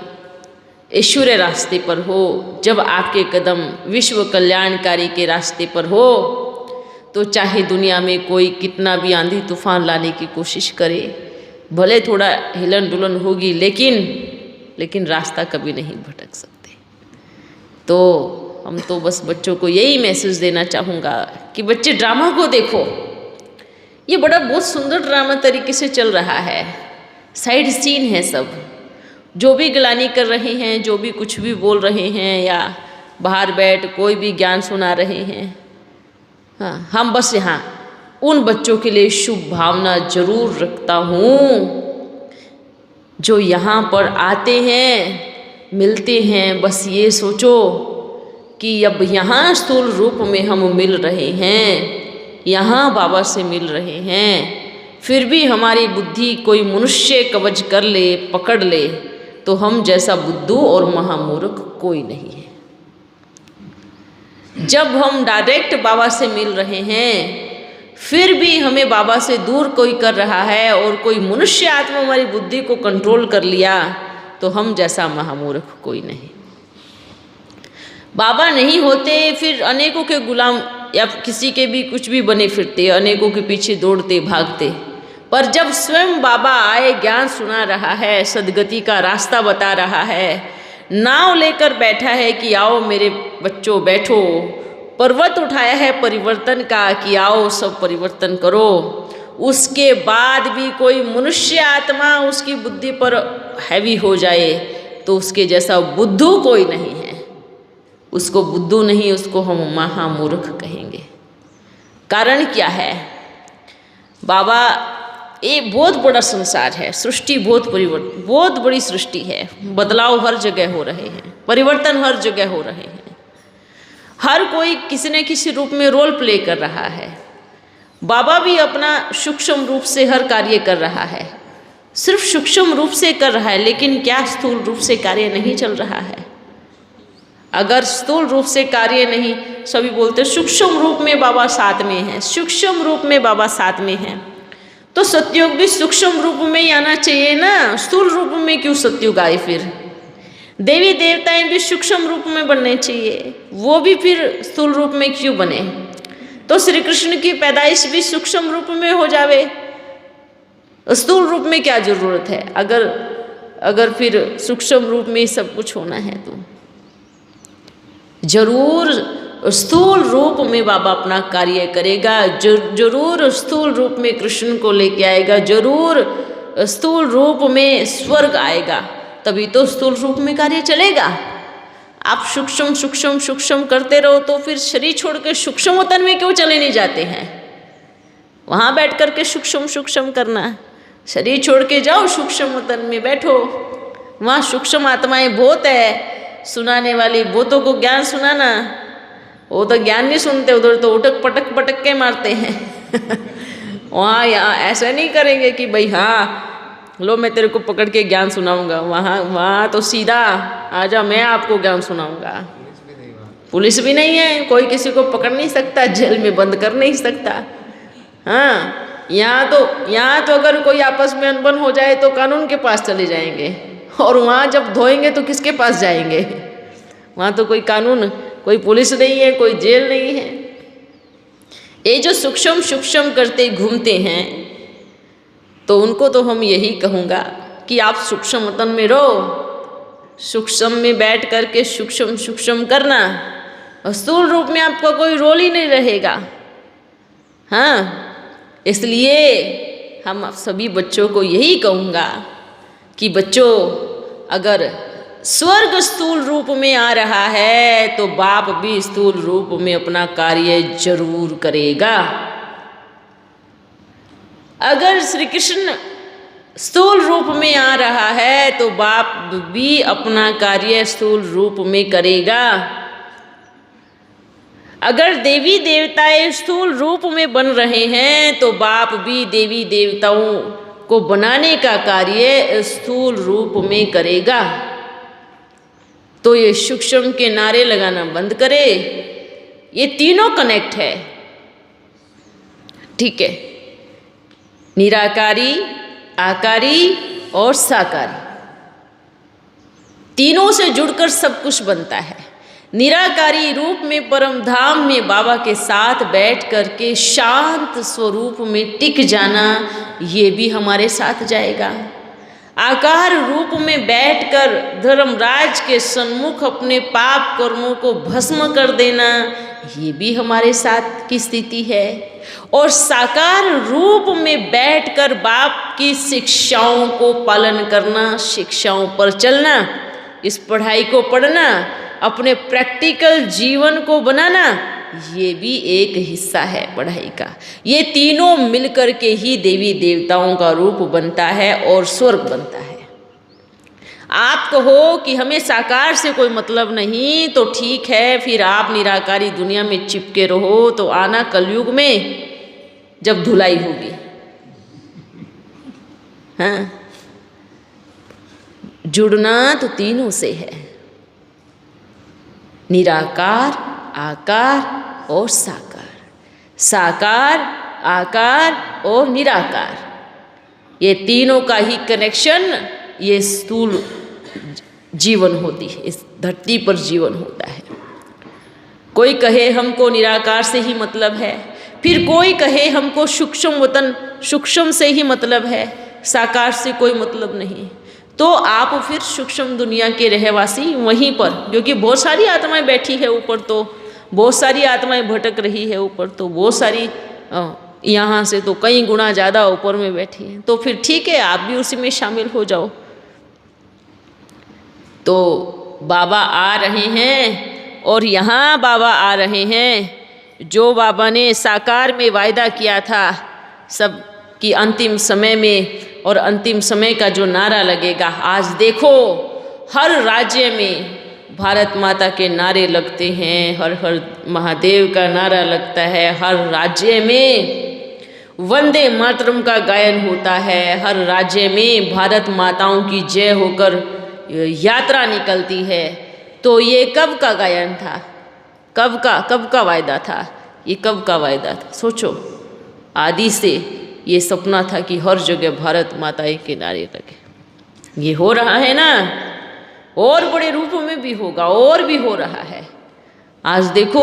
ऐश्वर्य रास्ते पर हो, जब आपके कदम विश्व कल्याणकारी के रास्ते पर हो, तो चाहे दुनिया में कोई कितना भी आंधी तूफान लाने की कोशिश करे, भले थोड़ा हिलन डुलन होगी, लेकिन रास्ता कभी नहीं भटक सकते। तो हम तो बस बच्चों को यही मैसेज देना चाहूँगा कि बच्चे ड्रामा को देखो, ये बहुत सुंदर ड्रामा तरीके से चल रहा है, साइड सीन है सब। जो भी गलानी कर रहे हैं, जो भी कुछ भी बोल रहे हैं, या बाहर बैठ कोई भी ज्ञान सुना रहे हैं, हाँ, हम बस यहाँ उन बच्चों के लिए शुभ भावना जरूर रखता हूँ जो यहाँ पर आते हैं, मिलते हैं। बस ये सोचो कि अब यहाँ स्थूल रूप में हम मिल रहे हैं, यहाँ बाबा से मिल रहे हैं, फिर भी हमारी बुद्धि कोई मनुष्य कब्ज कर ले, पकड़ ले, तो हम जैसा बुद्धू और महामूर्ख कोई नहीं है। जब हम डायरेक्ट बाबा से मिल रहे हैं, फिर भी हमें बाबा से दूर कोई कर रहा है, और कोई मनुष्य आत्मा हमारी बुद्धि को कंट्रोल कर लिया, तो हम जैसा महामूर्ख कोई नहीं। बाबा नहीं होते फिर अनेकों के गुलाम या किसी के भी कुछ भी बने फिरते, अनेकों के पीछे दौड़ते भागते। पर जब स्वयं बाबा आए, ज्ञान सुना रहा है, सदगति का रास्ता बता रहा है, नाव लेकर बैठा है कि आओ मेरे बच्चों बैठो, पर्वत उठाया है परिवर्तन का कि आओ सब परिवर्तन करो, उसके बाद भी कोई मनुष्य आत्मा उसकी बुद्धि पर हैवी हो जाए तो उसके जैसा बुद्धू कोई नहीं है। उसको बुद्धू नहीं, उसको हम महामूर्ख कहेंगे। कारण क्या है? बाबा, ये बहुत बड़ा संसार है, सृष्टि बहुत बड़ी सृष्टि है। बदलाव हर जगह हो रहे हैं, परिवर्तन हर जगह हो रहे हैं। हर कोई किसी न किसी रूप में रोल प्ले कर रहा है। बाबा भी अपना सूक्ष्म रूप से हर कार्य कर रहा है, सिर्फ सूक्ष्म रूप से कर रहा है, लेकिन क्या स्थूल रूप से कार्य नहीं चल रहा है? अगर स्थूल रूप से कार्य नहीं, सभी बोलते सूक्ष्म रूप में बाबा साथ में है, सूक्ष्म रूप में बाबा साथ में है, तो सतयुग भी सूक्ष्म रूप में ही आना चाहिए ना। स्थूल रूप में क्यों सतयुग आए? फिर देवी देवताएं भी सूक्ष्म रूप में बनने चाहिए, वो भी फिर स्थूल रूप में क्यों बने? तो श्री कृष्ण की पैदाइश भी सूक्ष्म रूप में हो जावे, स्थूल रूप में क्या जरूरत है? अगर फिर सूक्ष्म रूप में सब कुछ होना है तो जरूर स्थूल रूप में बाबा अपना कार्य करेगा, जरूर स्थूल रूप में कृष्ण को लेके आएगा, जरूर स्थूल रूप में स्वर्ग आएगा, तभी तो स्थूल रूप में कार्य चलेगा। आप सूक्ष्म सूक्ष्म सूक्ष्म करते रहो तो फिर शरीर छोड़ के सूक्ष्म वतन में क्यों चले नहीं जाते हैं? वहाँ बैठ कर के सूक्ष्म सूक्ष्म करना, शरीर छोड़ के जाओ, सूक्ष्म वतन में बैठो, वहाँ सूक्ष्म आत्माएं बहुत है, सुनाने वाली बहुतों को ज्ञान सुनाना। वो तो ज्ञान नहीं सुनते, उधर तो उठक पटक के मारते हैं। वहाँ यहाँ ऐसा नहीं करेंगे कि भाई हाँ लो मैं तेरे को पकड़ के ज्ञान सुनाऊंगा। वहाँ तो सीधा आजा मैं आपको ज्ञान सुनाऊंगा। पुलिस भी नहीं है, कोई किसी को पकड़ नहीं सकता, जेल में बंद कर नहीं सकता। हाँ, यहाँ तो अगर कोई आपस में अनबन हो जाए तो कानून के पास चले जाएंगे, और वहाँ जब धोएंगे तो किसके पास जाएंगे? वहाँ तो कोई कानून, कोई पुलिस नहीं है, कोई जेल नहीं है। ये जो सूक्ष्म सूक्ष्म करते घूमते हैं, तो उनको तो हम यही कहूँगा कि आप सूक्ष्म वतन में रहो, सूक्ष्म में बैठ करके सूक्ष्म सूक्ष्म करना, और स्थूल रूप में आपका कोई रोल ही नहीं रहेगा। हाँ, इसलिए हम सभी बच्चों को यही कहूँगा कि बच्चों, अगर स्वर्ग स्थूल रूप में आ रहा है तो बाप भी स्थूल रूप में अपना कार्य जरूर करेगा। अगर श्री कृष्ण स्थूल रूप में आ रहा है तो बाप भी अपना कार्य स्थूल रूप में करेगा। अगर देवी देवताएं स्थूल रूप में बन रहे हैं तो बाप भी देवी देवताओं को बनाने का कार्य स्थूल रूप में करेगा। तो ये सूक्ष्म के नारे लगाना बंद करे, ये तीनों कनेक्ट है। ठीक है, निराकारी, आकारी और साकारी, तीनों से जुड़कर सब कुछ बनता है। निराकारी रूप में परम धाम में बाबा के साथ बैठ करके शांत स्वरूप में टिक जाना, ये भी हमारे साथ जाएगा। आकार रूप में बैठकर धर्मराज के सन्मुख अपने पाप कर्मों को भस्म कर देना, ये भी हमारे साथ की स्थिति है। और साकार रूप में बैठकर बाप की शिक्षाओं को पालन करना, शिक्षाओं पर चलना, इस पढ़ाई को पढ़ना, अपने प्रैक्टिकल जीवन को बनाना, ये भी एक हिस्सा है पढ़ाई का। ये तीनों मिलकर के ही देवी देवताओं का रूप बनता है और स्वर्ग बनता है। आप कहो कि हमें साकार से कोई मतलब नहीं, तो ठीक है, फिर आप निराकारी दुनिया में चिपके रहो, तो आना कलयुग में जब धुलाई होगी। हाँ, जुड़ना तो तीनों से है, निराकार, आकार और साकार। साकार, आकार और निराकार, ये तीनों का ही कनेक्शन ये स्थूल जीवन होती है, इस धरती पर जीवन होता है। कोई कहे हमको निराकार से ही मतलब है, फिर कोई कहे हमको सूक्ष्म वतन, सूक्ष्म से ही मतलब है, साकार से कोई मतलब नहीं। तो आप फिर सूक्ष्म दुनिया के रहवासी वहीं पर, क्योंकि बहुत सारी आत्माएं बैठी है ऊपर, तो बहुत सारी आत्माएं भटक रही है ऊपर, तो बहुत सारी यहाँ से तो कई गुना ज़्यादा ऊपर में बैठी हैं, तो फिर ठीक है, आप भी उसी में शामिल हो जाओ। तो बाबा आ रहे हैं और यहाँ बाबा आ रहे हैं। जो बाबा ने साकार में वायदा किया था सब कि अंतिम समय में, और अंतिम समय का जो नारा लगेगा, आज देखो हर राज्य में भारत माता के नारे लगते हैं, हर हर महादेव का नारा लगता है, हर राज्य में वंदे मातरम का गायन होता है, हर राज्य में भारत माताओं की जय होकर यात्रा निकलती है। तो ये कब का गायन था? कब का वायदा था? ये कब का वायदा था? सोचो, आदि से ये सपना था कि हर जगह भारत माता के नारे लगे। ये हो रहा है ना, और बड़े रूपों में भी होगा, और भी हो रहा है। आज देखो,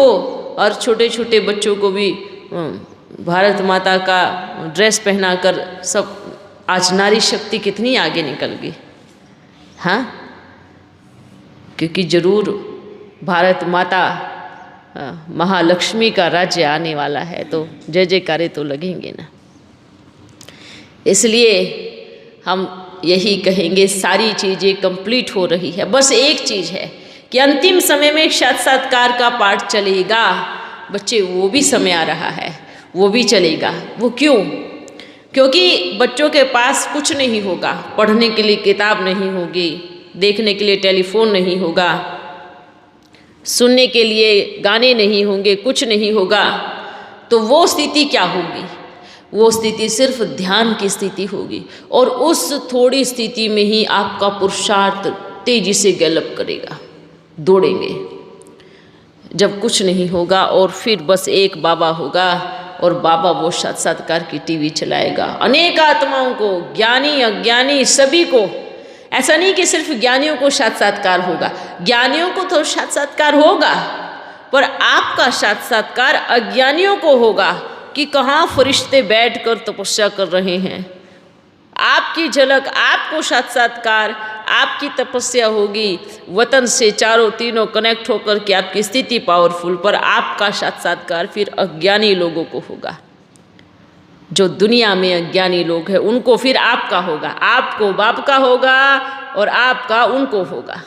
और छोटे छोटे बच्चों को भी भारत माता का ड्रेस पहनाकर सब, आज नारी शक्ति कितनी आगे निकल गई। हाँ, क्योंकि जरूर भारत माता महालक्ष्मी का राज्य आने वाला है, तो जय जयकारे तो लगेंगे ना। इसलिए हम यही कहेंगे, सारी चीज़ें कंप्लीट हो रही है। बस एक चीज़ है कि अंतिम समय में साक्षात्कार का पाठ चलेगा। बच्चे, वो भी समय आ रहा है, वो भी चलेगा। वो क्यों? क्योंकि बच्चों के पास कुछ नहीं होगा, पढ़ने के लिए किताब नहीं होगी, देखने के लिए टेलीफोन नहीं होगा, सुनने के लिए गाने नहीं होंगे, कुछ नहीं होगा। तो वो स्थिति क्या होगी? वो स्थिति सिर्फ ध्यान की स्थिति होगी, और उस थोड़ी स्थिति में ही आपका पुरुषार्थ तेजी से गैलप करेगा, दौड़ेंगे। जब कुछ नहीं होगा और फिर बस एक बाबा होगा, और बाबा वो साक्षात्कार की टीवी चलाएगा, अनेक आत्माओं को, ज्ञानी अज्ञानी सभी को। ऐसा नहीं कि सिर्फ ज्ञानियों को साक्षात्कार होगा, ज्ञानियों को तो साक्षात्कार होगा, पर आपका साक्षात्कार अज्ञानियों को होगा कि कहाँ फरिश्ते बैठकर तपस्या कर रहे हैं। आपकी झलक, आपको साक्षात्कार, आपकी तपस्या होगी, वतन से चारों तीनों कनेक्ट होकर के आपकी स्थिति पावरफुल, पर आपका साक्षात्कार फिर अज्ञानी लोगों को होगा। जो दुनिया में अज्ञानी लोग हैं उनको फिर आपका होगा, आपको बाप का होगा और आपका उनको होगा।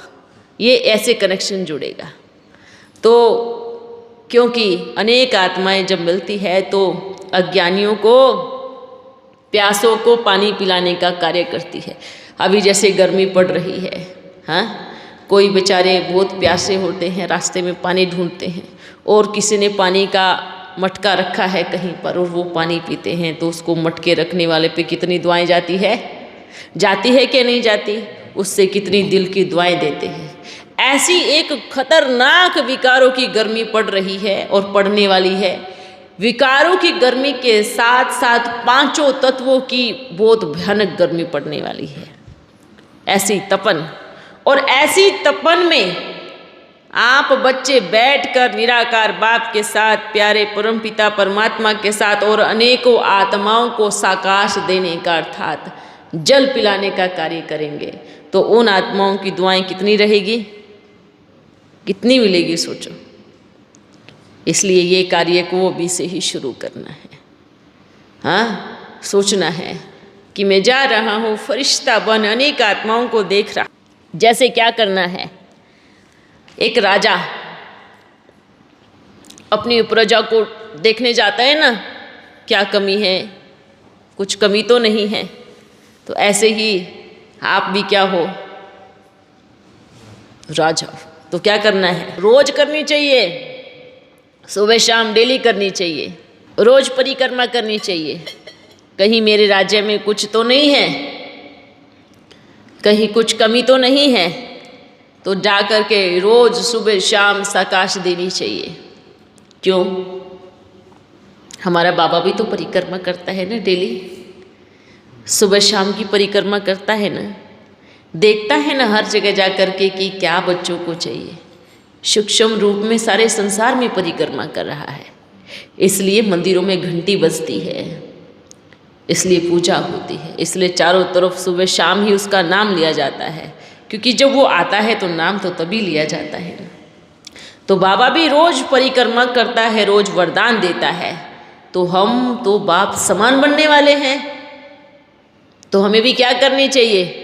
ये ऐसे कनेक्शन जुड़ेगा। तो क्योंकि अनेक आत्माएं जब मिलती है तो अज्ञानियों को, प्यासों को पानी पिलाने का कार्य करती है। अभी जैसे गर्मी पड़ रही है, हाँ, कोई बेचारे बहुत प्यासे होते हैं, रास्ते में पानी ढूंढते हैं, और किसी ने पानी का मटका रखा है कहीं पर और वो पानी पीते हैं, तो उसको मटके रखने वाले पे कितनी दुआएं जाती है कि नहीं जाती? उससे कितनी दिल की दुआएं देते हैं। ऐसी एक खतरनाक विकारों की गर्मी पड़ रही है और पड़ने वाली है। विकारों की गर्मी के साथ साथ पांचों तत्वों की बहुत भयानक गर्मी पड़ने वाली है। ऐसी तपन, और ऐसी तपन में आप बच्चे बैठकर निराकार बाप के साथ, प्यारे परमपिता परमात्मा के साथ और अनेकों आत्माओं को साकाश देने का अर्थात जल पिलाने का कार्य करेंगे, तो उन आत्माओं की दुआएं कितनी रहेगी, कितनी मिलेगी? सोचो। इसलिए ये कार्य को अभी से ही शुरू करना है। हाँ, सोचना है कि मैं जा रहा हूँ फरिश्ता बन, अनेक आत्माओं को देख रहा। जैसे क्या करना है, एक राजा अपनी प्रजा को देखने जाता है ना, क्या कमी है, कुछ कमी तो नहीं है। तो ऐसे ही आप भी क्या हो, राजा। तो क्या करना है, रोज करनी चाहिए, सुबह शाम डेली करनी चाहिए, रोज परिक्रमा करनी चाहिए। कहीं मेरे राज्य में कुछ तो नहीं है, कहीं कुछ कमी तो नहीं है, तो जा कर के रोज सुबह शाम साकाश देनी चाहिए। क्यों? हमारा बाबा भी तो परिक्रमा करता है ना, डेली सुबह शाम की परिक्रमा करता है ना, देखता है ना हर जगह जा कर के कि क्या बच्चों को चाहिए। सूक्ष्म रूप में सारे संसार में परिक्रमा कर रहा है, इसलिए मंदिरों में घंटी बजती है, इसलिए पूजा होती है, इसलिए चारों तरफ सुबह शाम ही उसका नाम लिया जाता है, क्योंकि जब वो आता है तो नाम तो तभी लिया जाता है ना। तो बाबा भी रोज परिक्रमा करता है, रोज वरदान देता है। तो हम तो बाप समान बनने वाले हैं, तो हमें भी क्या करनी चाहिए?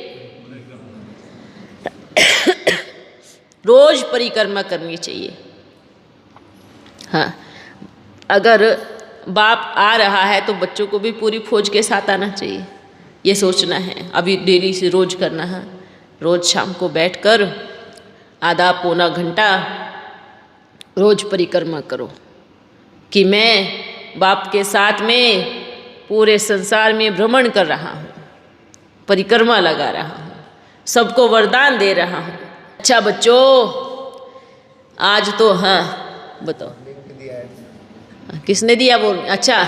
रोज परिक्रमा करनी चाहिए। हाँ, अगर बाप आ रहा है तो बच्चों को भी पूरी फौज के साथ आना चाहिए, ये सोचना है। अभी डेली से रोज करना है। रोज शाम को बैठकर आधा पौना घंटा रोज परिक्रमा करो कि मैं बाप के साथ में पूरे संसार में भ्रमण कर रहा हूँ, परिक्रमा लगा रहा हूँ, सबको वरदान दे रहा हूँ। अच्छा बच्चों, आज तो हाँ बताओ किसने दिया बोल? अच्छा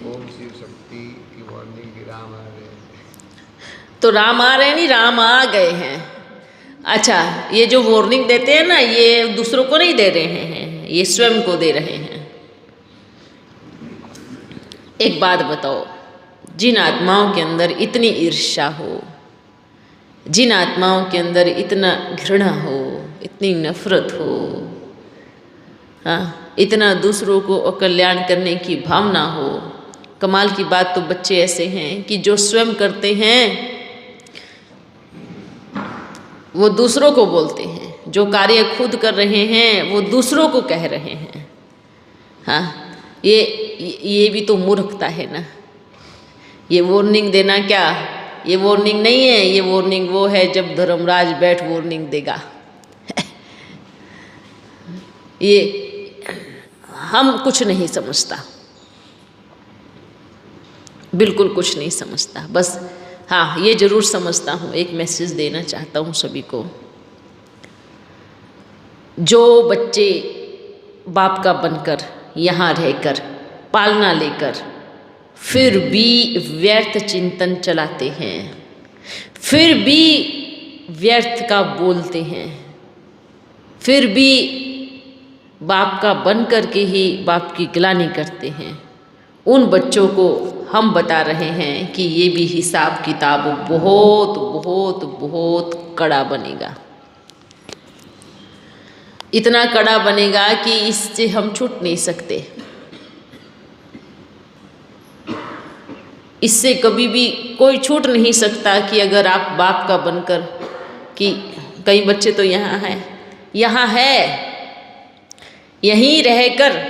ओम शिव शक्ति की वार्निंग की राम आ रहे हैं। तो राम आ रहे नहीं, राम आ गए हैं। अच्छा, ये जो वार्निंग देते हैं ना, ये दूसरों को नहीं दे रहे हैं, ये स्वयं को दे रहे हैं। एक बात बताओ, जिन आत्माओं के अंदर इतनी ईर्ष्या हो, जिन आत्माओं के अंदर इतना घृणा हो, इतनी नफरत हो, हाँ, इतना दूसरों को अकल्याण करने की भावना हो, कमाल की बात तो बच्चे ऐसे हैं कि जो स्वयं करते हैं वो दूसरों को बोलते हैं, जो कार्य खुद कर रहे हैं वो दूसरों को कह रहे हैं। हाँ, ये भी तो मूर्खता है ना। ये वार्निंग देना क्या, ये वार्निंग नहीं है, ये वार्निंग वो है जब धर्मराज बैठ वार्निंग देगा। ये हम कुछ नहीं समझता, बिल्कुल कुछ नहीं समझता। बस हाँ, ये जरूर समझता हूँ, एक मैसेज देना चाहता हूँ सभी को। जो बच्चे बाप का बनकर यहाँ रहकर पालना लेकर फिर भी व्यर्थ चिंतन चलाते हैं, फिर भी व्यर्थ का बोलते हैं, फिर भी बाप का बन कर के ही बाप की गिलानी करते हैं, उन बच्चों को हम बता रहे हैं कि ये भी हिसाब किताब बहुत बहुत बहुत कड़ा बनेगा। इतना कड़ा बनेगा कि इससे हम छूट नहीं सकते। इससे कभी भी कोई छूट नहीं सकता कि अगर आप बाप का बनकर, कि कई बच्चे तो यहाँ हैं, यहाँ है, यहीं रहकर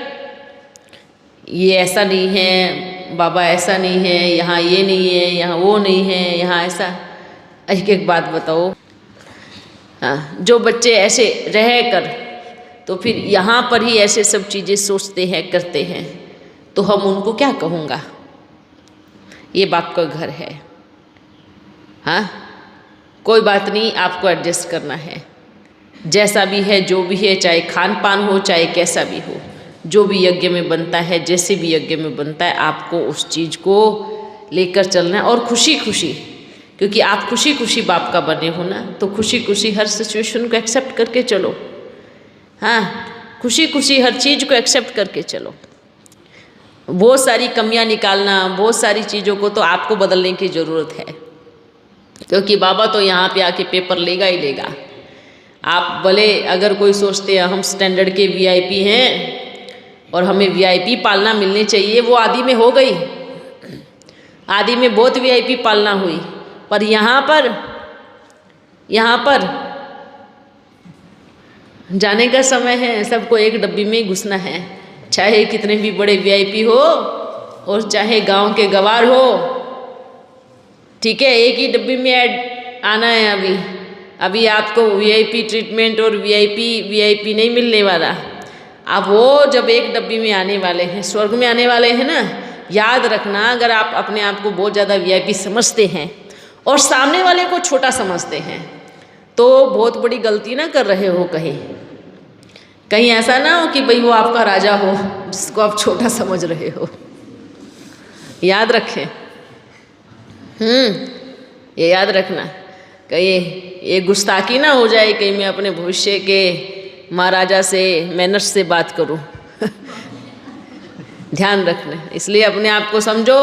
ये ऐसा नहीं है, बाबा ऐसा नहीं है, यहाँ ये नहीं है, यहाँ वो नहीं है, यहाँ ऐसा। एक बात बताओ, हाँ, जो बच्चे ऐसे रह कर तो फिर यहाँ पर ही ऐसे सब चीज़ें सोचते हैं, करते हैं, तो हम उनको क्या कहूँगा? ये बाप का घर है। हाँ, कोई बात नहीं, आपको एडजस्ट करना है, जैसा भी है, जो भी है, चाहे खान पान हो, चाहे कैसा भी हो, जो भी यज्ञ में बनता है, जैसे भी यज्ञ में बनता है, आपको उस चीज़ को लेकर चलना है और खुशी खुशी, क्योंकि आप खुशी खुशी बाप का बने हो ना, तो खुशी खुशी हर सिचुएशन को एक्सेप्ट करके चलो। हाँ, खुशी खुशी हर चीज़ को एक्सेप्ट करके चलो। बहुत सारी कमियां निकालना, बहुत सारी चीज़ों को तो आपको बदलने की ज़रूरत है, क्योंकि बाबा तो यहाँ पे आके पेपर लेगा ही लेगा। आप भले अगर कोई सोचते हैं हम स्टैंडर्ड के वीआईपी हैं और हमें वीआईपी पालना मिलनी चाहिए, वो आदि में हो गई, आदि में बहुत वीआईपी पालना हुई, पर यहाँ पर जाने का समय है, सबको एक डब्बी में घुसना है, चाहे कितने भी बड़े वीआईपी हो और चाहे गांव के गवार हो, ठीक है, एक ही डब्बी में ऐड आना है। अभी आपको वीआईपी ट्रीटमेंट और वीआईपी नहीं मिलने वाला। आप वो जब एक डब्बी में आने वाले हैं, स्वर्ग में आने वाले हैं ना, याद रखना, अगर आप अपने आप को बहुत ज़्यादा वीआईपी समझते हैं और सामने वाले को छोटा समझते हैं, तो बहुत बड़ी गलती ना कर रहे हो। कहीं ऐसा ना हो कि भाई वो आपका राजा हो जिसको आप छोटा समझ रहे हो। याद रखें, ये याद रखना, कहीं ये गुस्ताखी ना हो जाए, कहीं मैं अपने भविष्य के महाराजा से मैनर्स से बात करूं। ध्यान रखना, इसलिए अपने आप को समझो,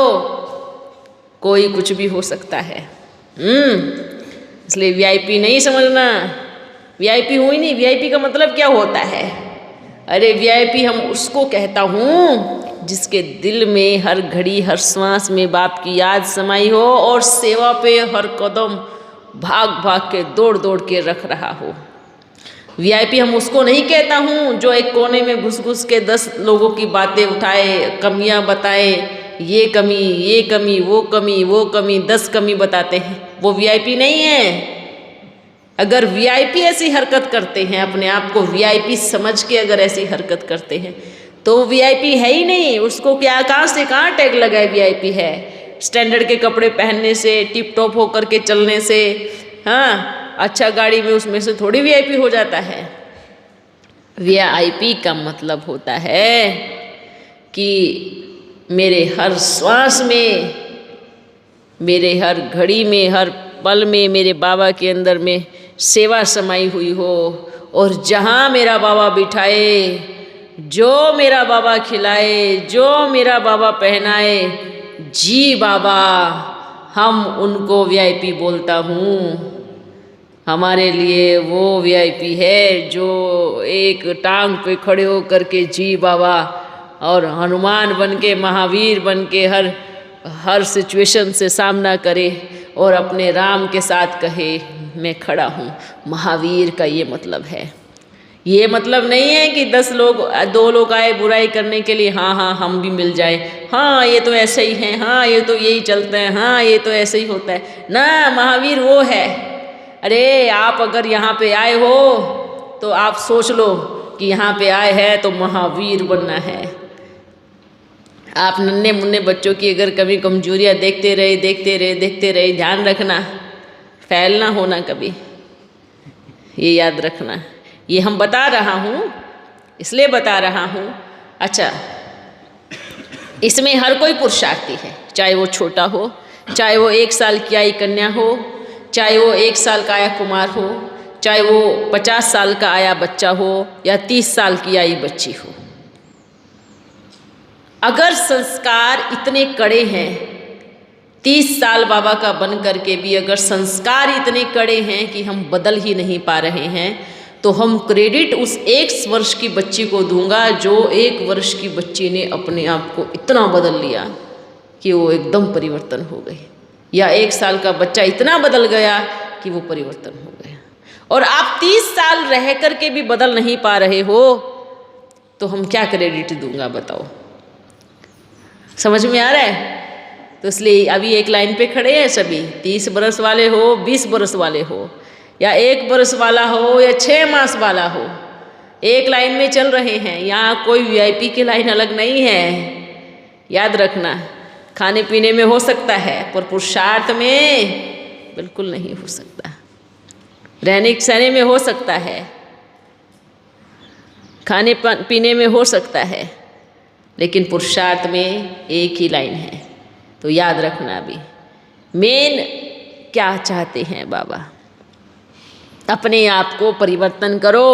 कोई कुछ भी हो सकता है। इसलिए वीआईपी नहीं समझना, वीआईपी हुई नहीं। वीआईपी का मतलब क्या होता है? अरे वीआईपी हम उसको कहता हूँ जिसके दिल में हर घड़ी हर सांस में बाप की याद समाई हो और सेवा पे हर कदम भाग भाग के दौड़ दौड़ के रख रहा हो। वीआईपी हम उसको नहीं कहता हूँ जो एक कोने में घुस घुस के 10 लोगों की बातें उठाए, कमियाँ बताए, ये कमी, वो कमी, 10 कमी बताते हैं। वो वीआईपी नहीं है। अगर वीआईपी ऐसी हरकत करते हैं, अपने आप को वीआईपी समझ के अगर ऐसी हरकत करते हैं तो वीआईपी है ही नहीं। उसको क्या, कहाँ से कहाँ टैग लगाए वीआईपी है। स्टैंडर्ड के कपड़े पहनने से, टिप टॉप होकर के चलने से, हाँ अच्छा गाड़ी में, उसमें से थोड़ी वीआईपी हो जाता है। वीआईपी का मतलब होता है कि मेरे हर श्वास में, मेरे हर घड़ी में, हर पल में मेरे बाबा के अंदर में सेवा समाई हुई हो और जहाँ मेरा बाबा बिठाए, जो मेरा बाबा खिलाए, जो मेरा बाबा पहनाए, जी बाबा, हम उनको वीआईपी बोलता हूँ। हमारे लिए वो वीआईपी है जो एक टांग पे खड़े हो करके जी बाबा और हनुमान बन के, महावीर बन के हर सिचुएशन से सामना करे और अपने राम के साथ कहे मैं खड़ा हूँ। महावीर का ये मतलब है। ये मतलब नहीं है कि 2 लोग आए बुराई करने के लिए, हाँ हम भी मिल जाए, हाँ ये तो ऐसे ही हैं, हाँ ये तो यही चलते हैं, हाँ ये तो ऐसे ही होता है ना। महावीर वो है। अरे आप अगर यहाँ पे आए हो तो आप सोच लो कि यहाँ पे आए हैं तो महावीर बनना है। आप नन्हे मुन्ने बच्चों की अगर कभी कमजोरियाँ देखते रहे, ध्यान रखना, फैल ना होना कभी, ये याद रखना। ये हम बता रहा हूँ, इसलिए बता रहा हूँ। अच्छा, इसमें हर कोई पुरुषार्थी है, चाहे वो छोटा हो, चाहे वो 1 साल की आई कन्या हो, चाहे वो 1 साल का आया कुमार हो, चाहे वो 50 साल का आया बच्चा हो या 30 साल की आई बच्ची हो। अगर संस्कार इतने कड़े हैं, 30 साल बाबा का बन करके भी अगर संस्कार इतने कड़े हैं कि हम बदल ही नहीं पा रहे हैं, तो हम क्रेडिट उस 1 वर्ष की बच्ची को दूंगा जो 1 वर्ष की बच्ची ने अपने आप को इतना बदल लिया कि वो एकदम परिवर्तन हो गई, या 1 साल का बच्चा इतना बदल गया कि वो परिवर्तन हो गया। और आप 30 साल रह करके भी बदल नहीं पा रहे हो तो हम क्या क्रेडिट दूंगा बताओ। समझ में आ रहा है? तो इसलिए अभी एक लाइन पे खड़े हैं सभी, 30 बरस वाले हो, 20 बरस वाले हो, या 1 बरस वाला हो या 6 मास वाला हो, एक लाइन में चल रहे हैं। यहाँ कोई वीआईपी की लाइन अलग नहीं है, याद रखना। खाने पीने में हो सकता है पर पुरुषार्थ में बिल्कुल नहीं हो सकता। रहने सहने में हो सकता है, खाने पीने में हो सकता है, लेकिन पुरुषार्थ में एक ही लाइन है। तो याद रखना अभी मेन क्या चाहते हैं बाबा। अपने आप को परिवर्तन करो,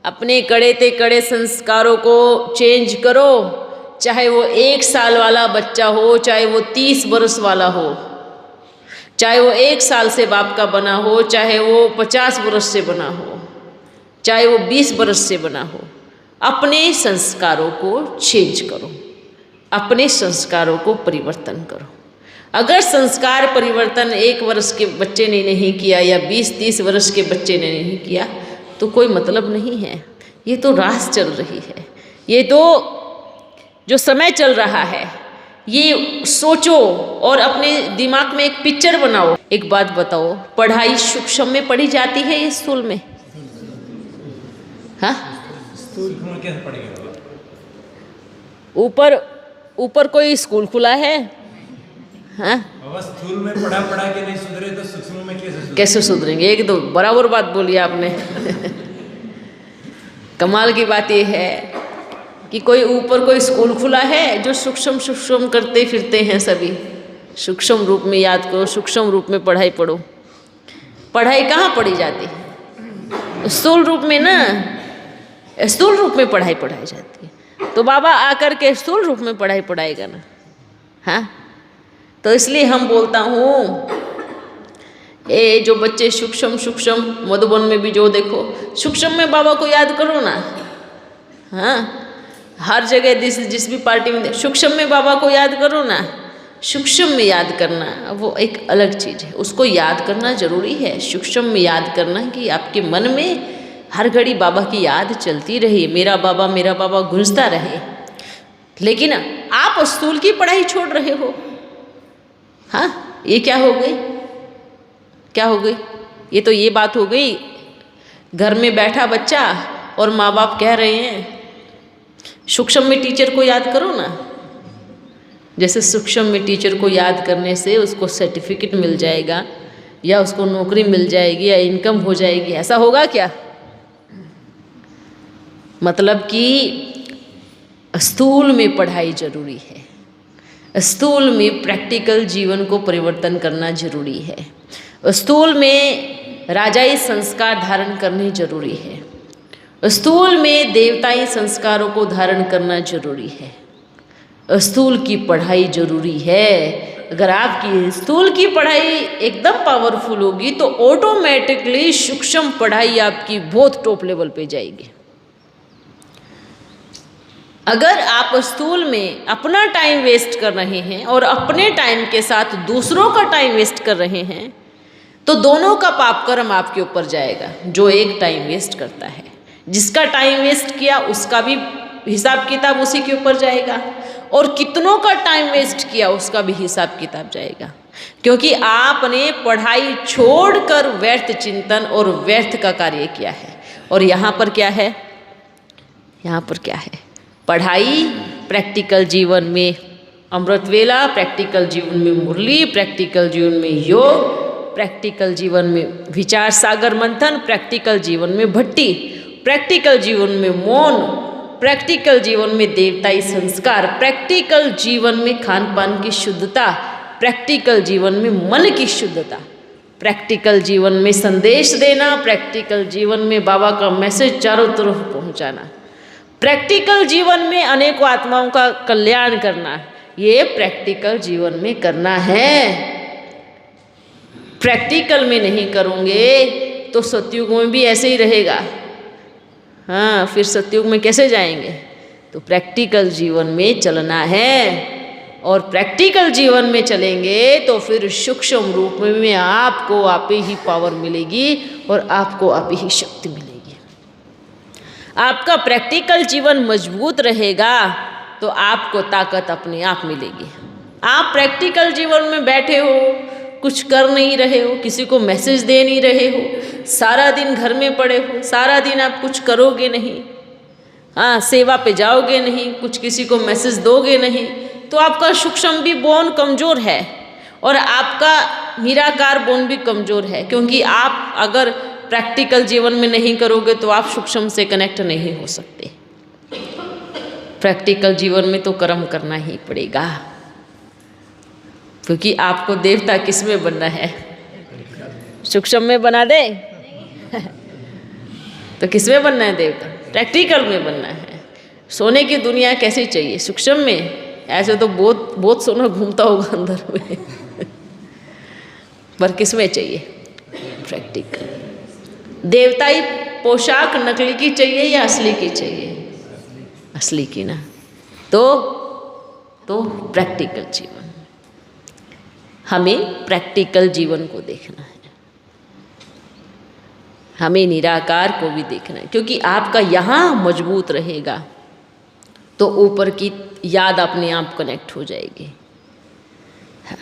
अपने कड़े ते कड़े संस्कारों को चेंज करो। चाहे वो 1 साल वाला बच्चा हो, चाहे वो 30 बरस वाला हो, चाहे वो 1 साल से बाप का बना हो, चाहे वो 50 बरस से बना हो, चाहे वो 20 बरस से बना हो, अपने संस्कारों को चेंज करो, अपने संस्कारों को परिवर्तन करो। अगर संस्कार परिवर्तन 1 वर्ष के बच्चे ने नहीं किया या 20-30 वर्ष के बच्चे ने नहीं किया तो कोई मतलब नहीं है। ये तो रास चल रही है, ये तो जो समय चल रहा है, ये सोचो और अपने दिमाग में एक पिक्चर बनाओ। एक बात बताओ, पढ़ाई सूक्ष्म में पढ़ी जाती है ये स्थूल में? हाँ, स्थूल में कैसे पढ़ेगा? ऊपर कोई स्कूल खुला है? हाँ, स्थूल में पढ़ा के नहीं सुधरे तो सूक्ष्म में कैसे सुधरेंगे? एक तो बराबर बात बोली आपने। कमाल की बात ये है कि कोई स्कूल खुला है जो सूक्ष्म करते फिरते हैं सभी। सूक्ष्म रूप में याद करो, सूक्ष्म रूप में पढ़ाई पढ़ो। पढ़ाई कहाँ पढ़ी जाती है? स्थूल रूप में ना, स्थूल रूप में पढ़ाई पढ़ाई जाती है। तो बाबा आकर के स्थूल रूप में पढ़ाई पढ़ाएगा ना। हाँ, तो इसलिए हम बोलता हूँ ये जो बच्चे सूक्ष्म मधुबन में भी जो देखो, सूक्ष्म में बाबा को याद करो ना। हाँ, हर जगह जिस भी पार्टी में सूक्ष्म में बाबा को याद करो ना, सूक्ष्म में याद करना वो एक अलग चीज़ है, उसको याद करना जरूरी है। सूक्ष्म में याद करना कि आपके मन में हर घड़ी बाबा की याद चलती रहे, मेरा बाबा गूंजता रहे। लेकिन आप स्थूल की पढ़ाई छोड़ रहे हो। हाँ, ये क्या हो गई, क्या हो गई? ये तो ये बात हो गई, घर में बैठा बच्चा और माँ बाप कह रहे हैं सूक्ष्म में टीचर को याद करो ना। जैसे सूक्ष्म में टीचर को याद करने से उसको सर्टिफिकेट मिल जाएगा या उसको नौकरी मिल जाएगी या इनकम हो जाएगी, ऐसा होगा क्या? मतलब कि स्थूल में पढ़ाई जरूरी है, स्थूल में प्रैक्टिकल जीवन को परिवर्तन करना जरूरी है, स्थूल में राजाई संस्कार धारण करने जरूरी है, स्थूल में देवताई संस्कारों को धारण करना जरूरी है, स्थूल की पढ़ाई जरूरी है। अगर आपकी स्थूल की पढ़ाई एकदम पावरफुल होगी तो ऑटोमेटिकली सूक्ष्म पढ़ाई आपकी बहुत टॉप लेवल पे जाएगी। अगर आप स्थूल में अपना टाइम वेस्ट कर रहे हैं और अपने टाइम के साथ दूसरों का टाइम वेस्ट कर रहे हैं तो दोनों का पाप कर्म आपके ऊपर जाएगा। जो एक टाइम वेस्ट करता है, जिसका टाइम वेस्ट किया उसका भी हिसाब किताब उसी के ऊपर जाएगा, और कितनों का टाइम वेस्ट किया उसका भी हिसाब किताब जाएगा। क्योंकि आपने पढ़ाई छोड़कर व्यर्थ चिंतन और व्यर्थ का कार्य किया है। और यहाँ पर क्या है, यहाँ पर क्या है? पढ़ाई प्रैक्टिकल जीवन में अमृत वेला, प्रैक्टिकल जीवन में मुरली, प्रैक्टिकल जीवन में योग, प्रैक्टिकल जीवन में विचार सागर मंथन, प्रैक्टिकल जीवन में भट्टी, प्रैक्टिकल जीवन में मौन, प्रैक्टिकल जीवन में देवताई संस्कार, प्रैक्टिकल जीवन में खान पान की शुद्धता, प्रैक्टिकल जीवन में मन की शुद्धता, प्रैक्टिकल जीवन में संदेश देना, प्रैक्टिकल जीवन में बाबा का मैसेज चारों तरफ पहुंचाना, प्रैक्टिकल जीवन में अनेकों आत्माओं का कल्याण करना, ये प्रैक्टिकल जीवन में करना है। प्रैक्टिकल में नहीं करोगे तो सतयुग में भी ऐसे ही रहेगा। हाँ, फिर सतयुग में कैसे जाएंगे? तो प्रैक्टिकल जीवन में चलना है, और प्रैक्टिकल जीवन में चलेंगे तो फिर सूक्ष्म रूप में आपको आप ही पावर मिलेगी और आपको आप ही शक्ति मिलेगी। आपका प्रैक्टिकल जीवन मजबूत रहेगा तो आपको ताकत अपने आप मिलेगी। आप प्रैक्टिकल जीवन में बैठे हो, कुछ कर नहीं रहे हो, किसी को मैसेज दे नहीं रहे हो, सारा दिन घर में पड़े हो, सारा दिन आप कुछ करोगे नहीं, हाँ, सेवा पे जाओगे नहीं, कुछ किसी को मैसेज दोगे नहीं, तो आपका सूक्ष्म भी बोन कमज़ोर है और आपका निराकार बोन भी कमज़ोर है। क्योंकि आप अगर प्रैक्टिकल जीवन में नहीं करोगे तो आप सूक्ष्म से कनेक्ट नहीं हो सकते। प्रैक्टिकल जीवन में तो कर्म करना ही पड़ेगा, क्योंकि आपको देवता किस में बनना है? सूक्ष्म में बना दे तो किस में बनना है देवता? प्रैक्टिकल में बनना है। सोने की दुनिया कैसी चाहिए? सूक्ष्म में। ऐसे तो बहुत बहुत सोना घूमता होगा अंदर में पर किस में चाहिए? प्रैक्टिकल। देवताई पोशाक नकली की चाहिए या असली की चाहिए? असली की ना। तो प्रैक्टिकल जीवन, हमें प्रैक्टिकल जीवन को देखना है, हमें निराकार को भी देखना है। क्योंकि आपका यहाँ मजबूत रहेगा तो ऊपर की याद अपने आप कनेक्ट हो जाएगी। हाँ,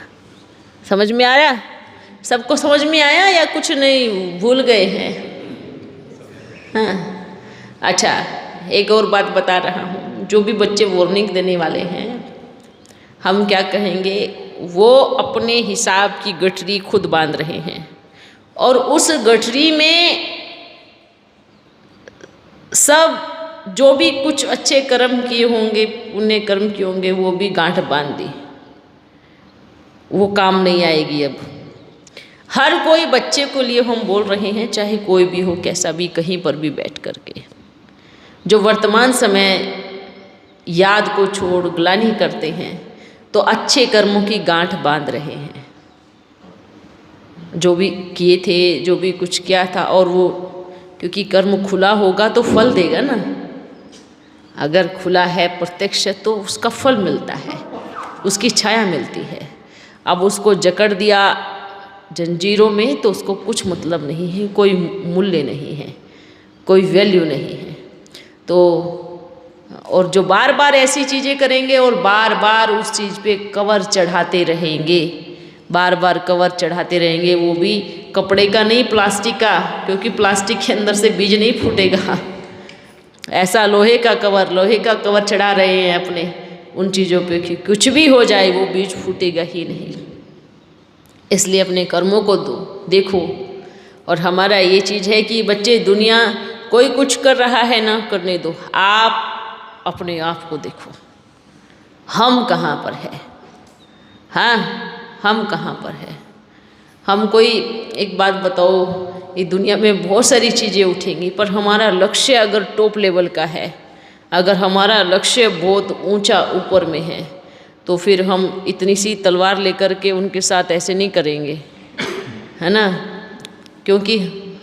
समझ में आया? सबको समझ में आया या कुछ नहीं भूल गए हैं? हाँ, अच्छा, एक और बात बता रहा हूँ। जो भी बच्चे वार्निंग देने वाले हैं, हम क्या कहेंगे, वो अपने हिसाब की गठरी खुद बांध रहे हैं और उस गठरी में सब जो भी कुछ अच्छे कर्म किए होंगे, पुण्य कर्म किए होंगे, वो भी गांठ बांध दी, वो काम नहीं आएगी। अब हर कोई बच्चे को लिए हम बोल रहे हैं, चाहे कोई भी हो, कैसा भी, कहीं पर भी बैठ करके, जो वर्तमान समय याद को छोड़ ग्लानि करते हैं तो अच्छे कर्मों की गांठ बांध रहे हैं। जो भी किए थे, जो भी कुछ किया था, और वो क्योंकि कर्म खुला होगा तो फल देगा ना। अगर खुला है प्रत्यक्ष तो उसका फल मिलता है, उसकी छाया मिलती है। अब उसको जकड़ दिया जंजीरों में तो उसको कुछ मतलब नहीं है, कोई मूल्य नहीं है, कोई वैल्यू नहीं है। तो और जो बार बार ऐसी चीज़ें करेंगे और बार बार उस चीज़ पे कवर चढ़ाते रहेंगे, बार बार कवर चढ़ाते रहेंगे, वो भी कपड़े का नहीं प्लास्टिक का, क्योंकि प्लास्टिक के अंदर से बीज नहीं फूटेगा। ऐसा लोहे का कवर चढ़ा रहे हैं अपने उन चीज़ों पे कि कुछ भी हो जाए वो बीज फूटेगा ही नहीं। इसलिए अपने कर्मों को देखो। और हमारा ये चीज़ है कि बच्चे, दुनिया कोई कुछ कर रहा है ना करने दो, आप अपने आप को देखो, हम कहाँ पर है। हाँ, हम कहाँ पर है। हम कोई एक बात बताओ, ये दुनिया में बहुत सारी चीज़ें उठेंगी, पर हमारा लक्ष्य अगर टॉप लेवल का है, अगर हमारा लक्ष्य बहुत ऊंचा ऊपर में है, तो फिर हम इतनी सी तलवार लेकर के उनके साथ ऐसे नहीं करेंगे, है ना। क्योंकि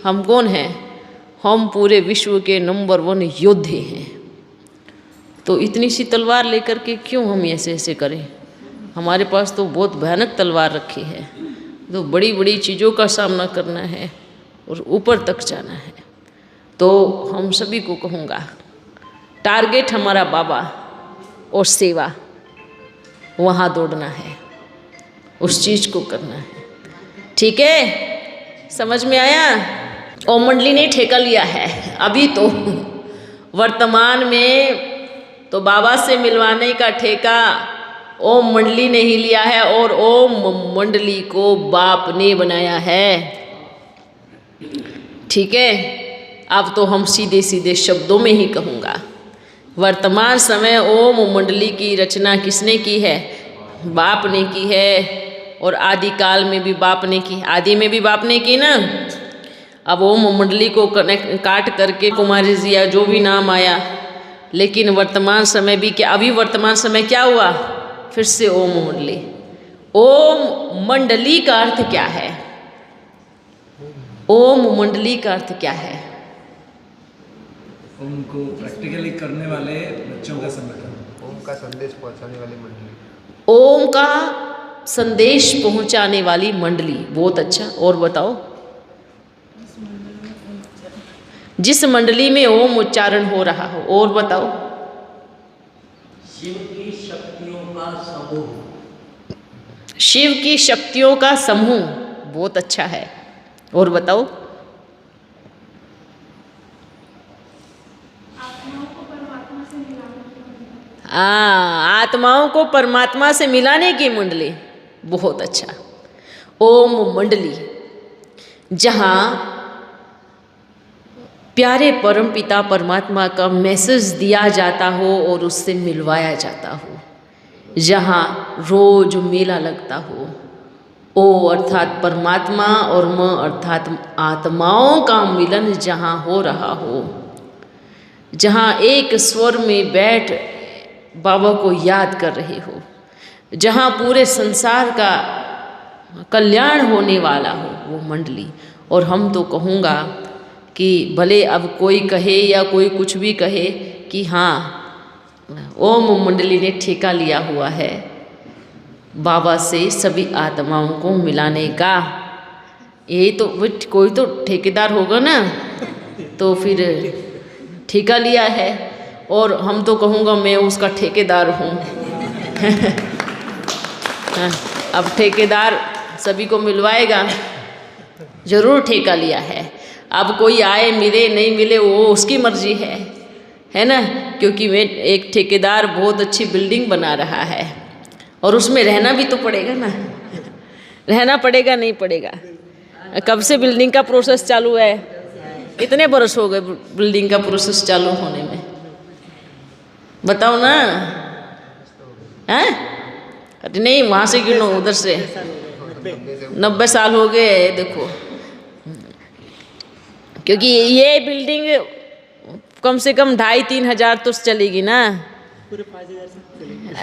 हम कौन हैं? हम पूरे विश्व के नंबर 1 योद्धे हैं। तो इतनी सी तलवार लेकर के क्यों हम ऐसे ऐसे करें? हमारे पास तो बहुत भयानक तलवार रखी है, तो बड़ी बड़ी चीज़ों का सामना करना है और ऊपर तक जाना है। तो हम सभी को कहूँगा, टारगेट हमारा बाबा और सेवा, वहाँ दौड़ना है, उस चीज़ को करना है। ठीक है, समझ में आया? ओम मंडली ने ठेका लिया है अभी तो वर्तमान में, तो बाबा से मिलवाने का ठेका ओम मंडली ने ही लिया है, और ओम मंडली को बाप ने बनाया है। ठीक है, अब तो हम सीधे सीधे शब्दों में ही कहूँगा, वर्तमान समय ओम मंडली की रचना किसने की है? बाप ने की है, और आदि काल में भी बाप ने की, आदि में भी बाप ने की ना। अब ओम मंडली को काट करके कुमारी जी या जो भी नाम आया, लेकिन वर्तमान समय भी क्या, अभी वर्तमान समय क्या हुआ? फिर से ओम मंडली। ओम मंडली का अर्थ क्या है? ओम मंडली का अर्थ क्या है? ओम को प्रैक्टिकली करने वाले बच्चों का संगठन, ओम का संदेश पहुंचाने वाली मंडली। ओम का संदेश पहुंचाने वाली मंडली, बहुत अच्छा। और बताओ, जिस मंडली में ओम उच्चारण हो रहा हो, और बताओ। शिव की शक्तियों का समूह। शिव की शक्तियों का समूह, बहुत अच्छा है। और बताओ। आत्माओं को परमात्मा से मिलाने की मंडली, बहुत अच्छा। ओम मंडली, जहाँ प्यारे परमपिता परमात्मा का मैसेज दिया जाता हो और उससे मिलवाया जाता हो, जहाँ रोज मेला लगता हो। ओ अर्थात परमात्मा और म अर्थात आत्माओं का मिलन जहाँ हो रहा हो, जहाँ एक स्वर में बैठ बाबा को याद कर रहे हो, जहाँ पूरे संसार का कल्याण होने वाला हो, वो मंडली। और हम तो कहूँगा कि भले अब कोई कहे या कोई कुछ भी कहे कि हाँ ओम मंडली ने ठेका लिया हुआ है बाबा से सभी आत्माओं को मिलाने का। यही तो कोई तो ठेकेदार होगा ना, तो फिर ठेका लिया है, और हम तो कहूँगा मैं उसका ठेकेदार हूँ। अब ठेकेदार सभी को मिलवाएगा, जरूर ठेका लिया है। अब कोई आए मिले नहीं मिले वो उसकी मर्जी है ना। क्योंकि मैं एक ठेकेदार बहुत अच्छी बिल्डिंग बना रहा है, और उसमें रहना भी तो पड़ेगा ना। रहना पड़ेगा, नहीं पड़ेगा? कब से बिल्डिंग का प्रोसेस चालू है? कितने बरस हो गए बिल्डिंग का प्रोसेस चालू होने में? बताओ ना। हैं? अरे नहीं, वहाँ से गिनो, उधर से 90 साल हो गए। देखो, क्योंकि ये बिल्डिंग कम से कम 2,500-3 हज़ार तो चलेगी ना।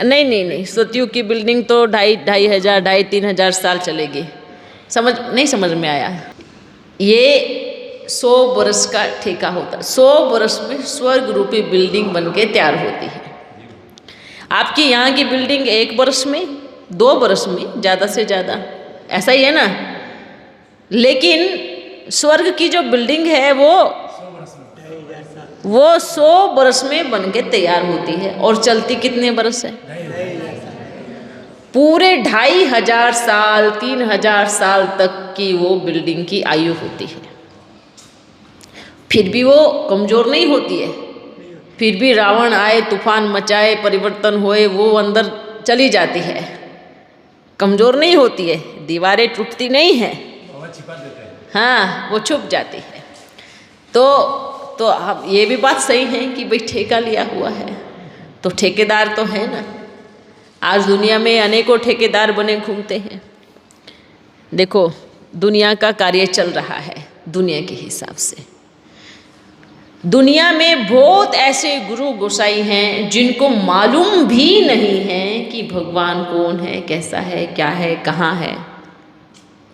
नहीं, सतयुग की बिल्डिंग तो 2,500 हज़ार 2,500-3 हज़ार साल चलेगी। समझ में आया? ये 100 बरस का ठेका होता है। 100 बरस में स्वर्ग रूपी बिल्डिंग बनके तैयार होती है। आपकी यहाँ की बिल्डिंग 1 बरस में, 2 बरस में ज़्यादा से ज़्यादा, ऐसा ही है ना। लेकिन स्वर्ग की जो बिल्डिंग है वो 100 बरस में बनके तैयार होती है। और चलती कितने बरस है? पूरे 2500 साल, 3000 साल तक की वो बिल्डिंग की आयु होती है। फिर भी वो कमज़ोर नहीं होती है। फिर भी रावण आए, तूफान मचाए, परिवर्तन होए, वो अंदर चली जाती है, कमज़ोर नहीं होती है। दीवारें टूटती नहीं है, छिपा देते हैं। हाँ, वो छुप जाती है। तो अब ये भी बात सही है कि भाई ठेका लिया हुआ है तो ठेकेदार तो है ना। आज दुनिया में अनेकों ठेकेदार बने घूमते हैं। देखो, दुनिया का कार्य चल रहा है दुनिया के हिसाब से। दुनिया में बहुत ऐसे गुरु गोसाई हैं जिनको मालूम भी नहीं है कि भगवान कौन है, कैसा है, क्या है, कहाँ है।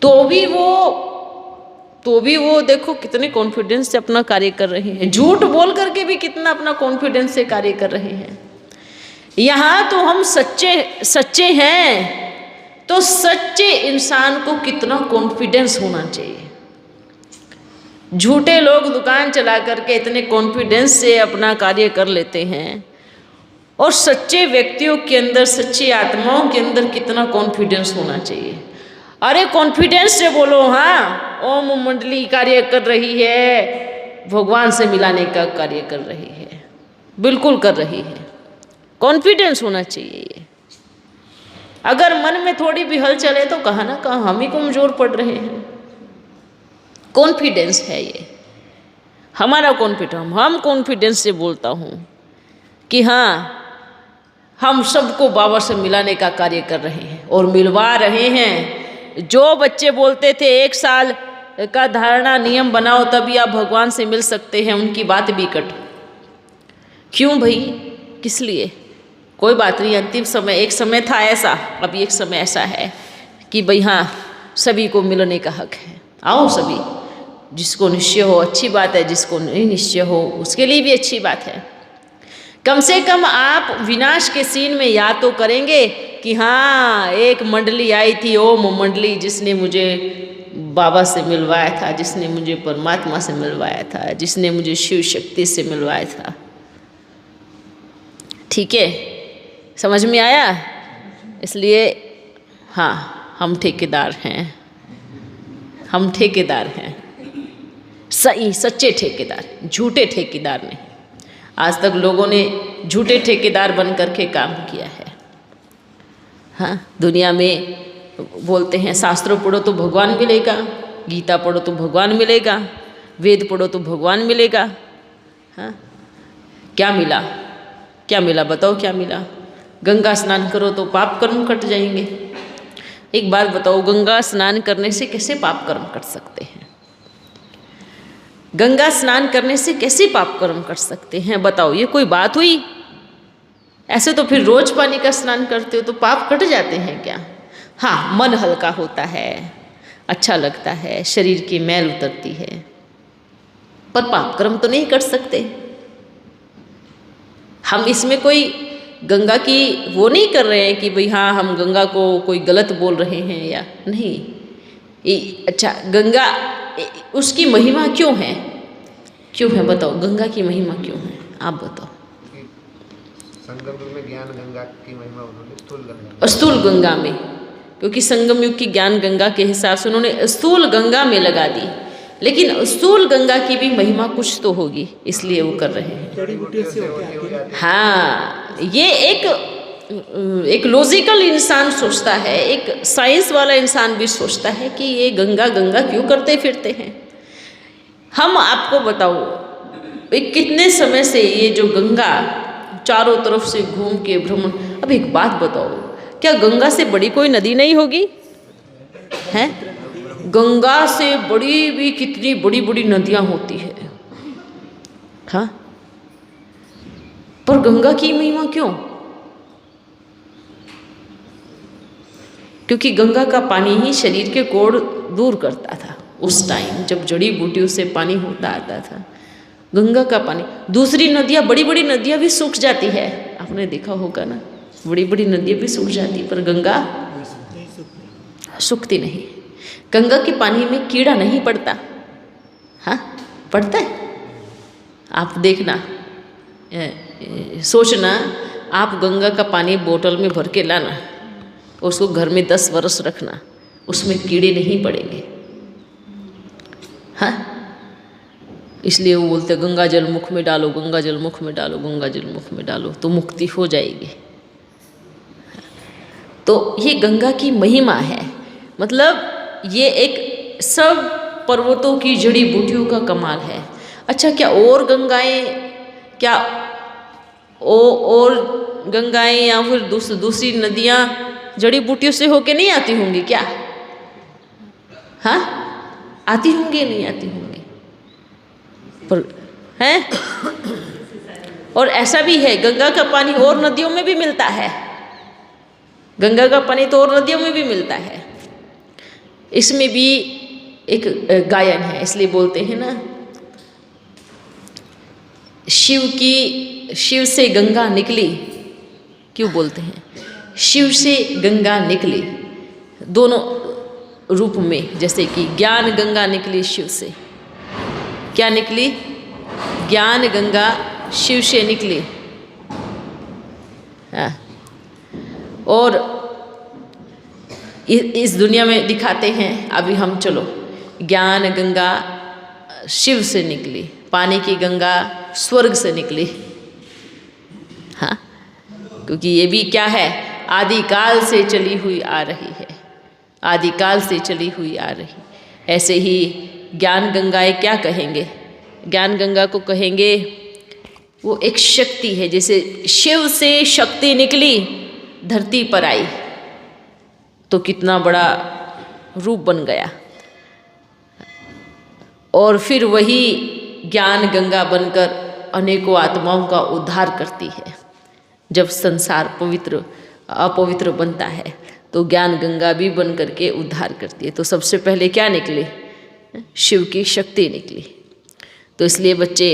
तो भी वो देखो कितने कॉन्फिडेंस से अपना कार्य कर रहे हैं। झूठ बोल करके भी कितना अपना कॉन्फिडेंस से कार्य कर रहे हैं। यहाँ तो हम सच्चे हैं, तो सच्चे इंसान को कितना कॉन्फिडेंस होना चाहिए। झूठे लोग दुकान चला करके इतने कॉन्फिडेंस से अपना कार्य कर लेते हैं, और सच्चे व्यक्तियों के अंदर, सच्ची आत्माओं के अंदर कितना कॉन्फिडेंस होना चाहिए। अरे कॉन्फिडेंस से बोलो, हाँ, ओम मंडली कार्य कर रही है, भगवान से मिलाने का कार्य कर रही है, बिल्कुल कर रही है। कॉन्फिडेंस होना चाहिए ये। अगर मन में थोड़ी भी हलचल है तो कहाँ ना कहाँ हम ही कमजोर पड़ रहे हैं। कॉन्फिडेंस है ये हमारा कॉन्फिडेंस। हम कॉन्फिडेंस से बोलता हूँ कि हाँ, हम सबको बाबा से मिलाने का कार्य कर रहे हैं और मिलवा रहे हैं। जो बच्चे बोलते थे 1 साल का धारणा नियम बनाओ तभी आप भगवान से मिल सकते हैं, उनकी बात भी कट। क्यों भाई, किस लिए? कोई बात नहीं, अंतिम समय, एक समय था ऐसा, अब एक समय ऐसा है कि भाई हाँ, सभी को मिलने का हक है। आओ सभी, जिसको निश्चय हो अच्छी बात है, जिसको नहीं निश्चय हो उसके लिए भी अच्छी बात है। कम से कम आप विनाश के सीन में याद तो करेंगे कि हाँ, एक मंडली आई थी, ओम मंडली, जिसने मुझे बाबा से मिलवाया था, जिसने मुझे परमात्मा से मिलवाया था, जिसने मुझे शिव शक्ति से मिलवाया था। ठीक है, समझ में आया? इसलिए हाँ, हम ठेकेदार हैं, हम ठेकेदार हैं, सही सच्चे ठेकेदार, झूठे ठेकेदार नहीं। आज तक लोगों ने झूठे ठेकेदार बन करके काम किया है। हाँ, दुनिया में बोलते हैं शास्त्रों पढ़ो तो भगवान मिलेगा, गीता पढ़ो तो भगवान मिलेगा, वेद पढ़ो तो भगवान मिलेगा। हाँ, क्या मिला? क्या मिला बताओ, क्या मिला? गंगा स्नान करो तो पाप कर्म कट जाएंगे। एक बात बताओ, गंगा स्नान करने से कैसे पाप कर्म कट सकते हैं? गंगा स्नान करने से कैसे पाप कर्म कर सकते हैं? बताओ, ये कोई बात हुई? ऐसे तो फिर रोज पानी का स्नान करते हो तो पाप कट जाते हैं क्या? हाँ, मन हल्का होता है, अच्छा लगता है, शरीर की मैल उतरती है, पर पाप कर्म तो नहीं कर सकते। हम इसमें कोई गंगा की वो नहीं कर रहे हैं कि भाई हाँ, हम गंगा को कोई गलत बोल रहे हैं या नहीं। अच्छा, गंगा उसकी महिमा क्यों है? क्यों है बताओ, गंगा की महिमा क्यों है? आप बताओ। संगम युग में ज्ञान गंगा की महिमा उन्होंने स्थूल गंगा में, क्योंकि संगम युग की ज्ञान गंगा के हिसाब से उन्होंने स्थूल गंगा में लगा दी, लेकिन स्थूल गंगा की भी महिमा कुछ तो होगी, इसलिए वो कर रहे हैं। हाँ, ये एक लॉजिकल इंसान सोचता है, एक साइंस वाला इंसान भी सोचता है कि ये गंगा गंगा क्यों करते फिरते हैं। हम आपको बताओ, कितने समय से ये जो गंगा चारों तरफ से घूम के भ्रमण। अब एक बात बताओ, क्या गंगा से बड़ी कोई नदी नहीं होगी? हैं? गंगा से बड़ी भी कितनी बड़ी बड़ी नदियां होती है। हाँ, पर गंगा की महिमा क्यों? क्योंकि गंगा का पानी ही शरीर के कोढ़ दूर करता था, उस टाइम जब जड़ी बूटियों से पानी होता आता था, गंगा का पानी, दूसरी नदियाँ, बड़ी बड़ी नदियाँ भी सूख जाती है, आपने देखा होगा ना, बड़ी बड़ी नदियाँ भी सूख जाती, पर गंगा सूखती नहीं। गंगा के पानी में कीड़ा नहीं पड़ता। हाँ, पड़ता है? आप देखना, सोचना, आप गंगा का पानी बोतल में भर के लाना, उसको घर में 10 वर्ष रखना, उसमें कीड़े नहीं पड़ेंगे। हाँ, इसलिए वो बोलते गंगा जल मुख में डालो, गंगा जल मुख में डालो, गंगा जल मुख में डालो तो मुक्ति हो जाएगी। तो ये गंगा की महिमा है, मतलब ये एक सब पर्वतों की जड़ी बूटियों का कमाल है। अच्छा, क्या और गंगाएं, क्या और गंगाएं या फिर दूसरी नदियाँ जड़ी बूटियों से होके नहीं आती होंगी क्या? हाँ, आती होंगी, नहीं आती होंगी, पर हैं? और ऐसा भी है, गंगा का पानी और नदियों में भी मिलता है, गंगा का पानी तो और नदियों में भी मिलता है। इसमें भी एक गायन है, इसलिए बोलते हैं ना, शिव से गंगा निकली, क्यों बोलते हैं? शिव से गंगा निकली, दोनों रूप में, जैसे कि ज्ञान गंगा निकली शिव से। क्या निकली? ज्ञान गंगा शिव से निकली। हाँ, और इस दुनिया में दिखाते हैं अभी हम, चलो, ज्ञान गंगा शिव से निकली, पानी की गंगा स्वर्ग से निकली। हाँ, क्योंकि ये भी क्या है, आदिकाल से चली हुई आ रही है, आदिकाल से चली हुई आ रही। ऐसे ही ज्ञान गंगाएं क्या कहेंगे? ज्ञान गंगा को कहेंगे वो एक शक्ति है, जैसे शिव से शक्ति निकली धरती पर आई तो कितना बड़ा रूप बन गया, और फिर वही ज्ञान गंगा बनकर अनेकों आत्माओं का उद्धार करती है। जब संसार पवित्र अपवित्र बनता है तो ज्ञान गंगा भी बन करके उद्धार करती है। तो सबसे पहले क्या निकली? शिव की शक्ति निकली। तो इसलिए बच्चे,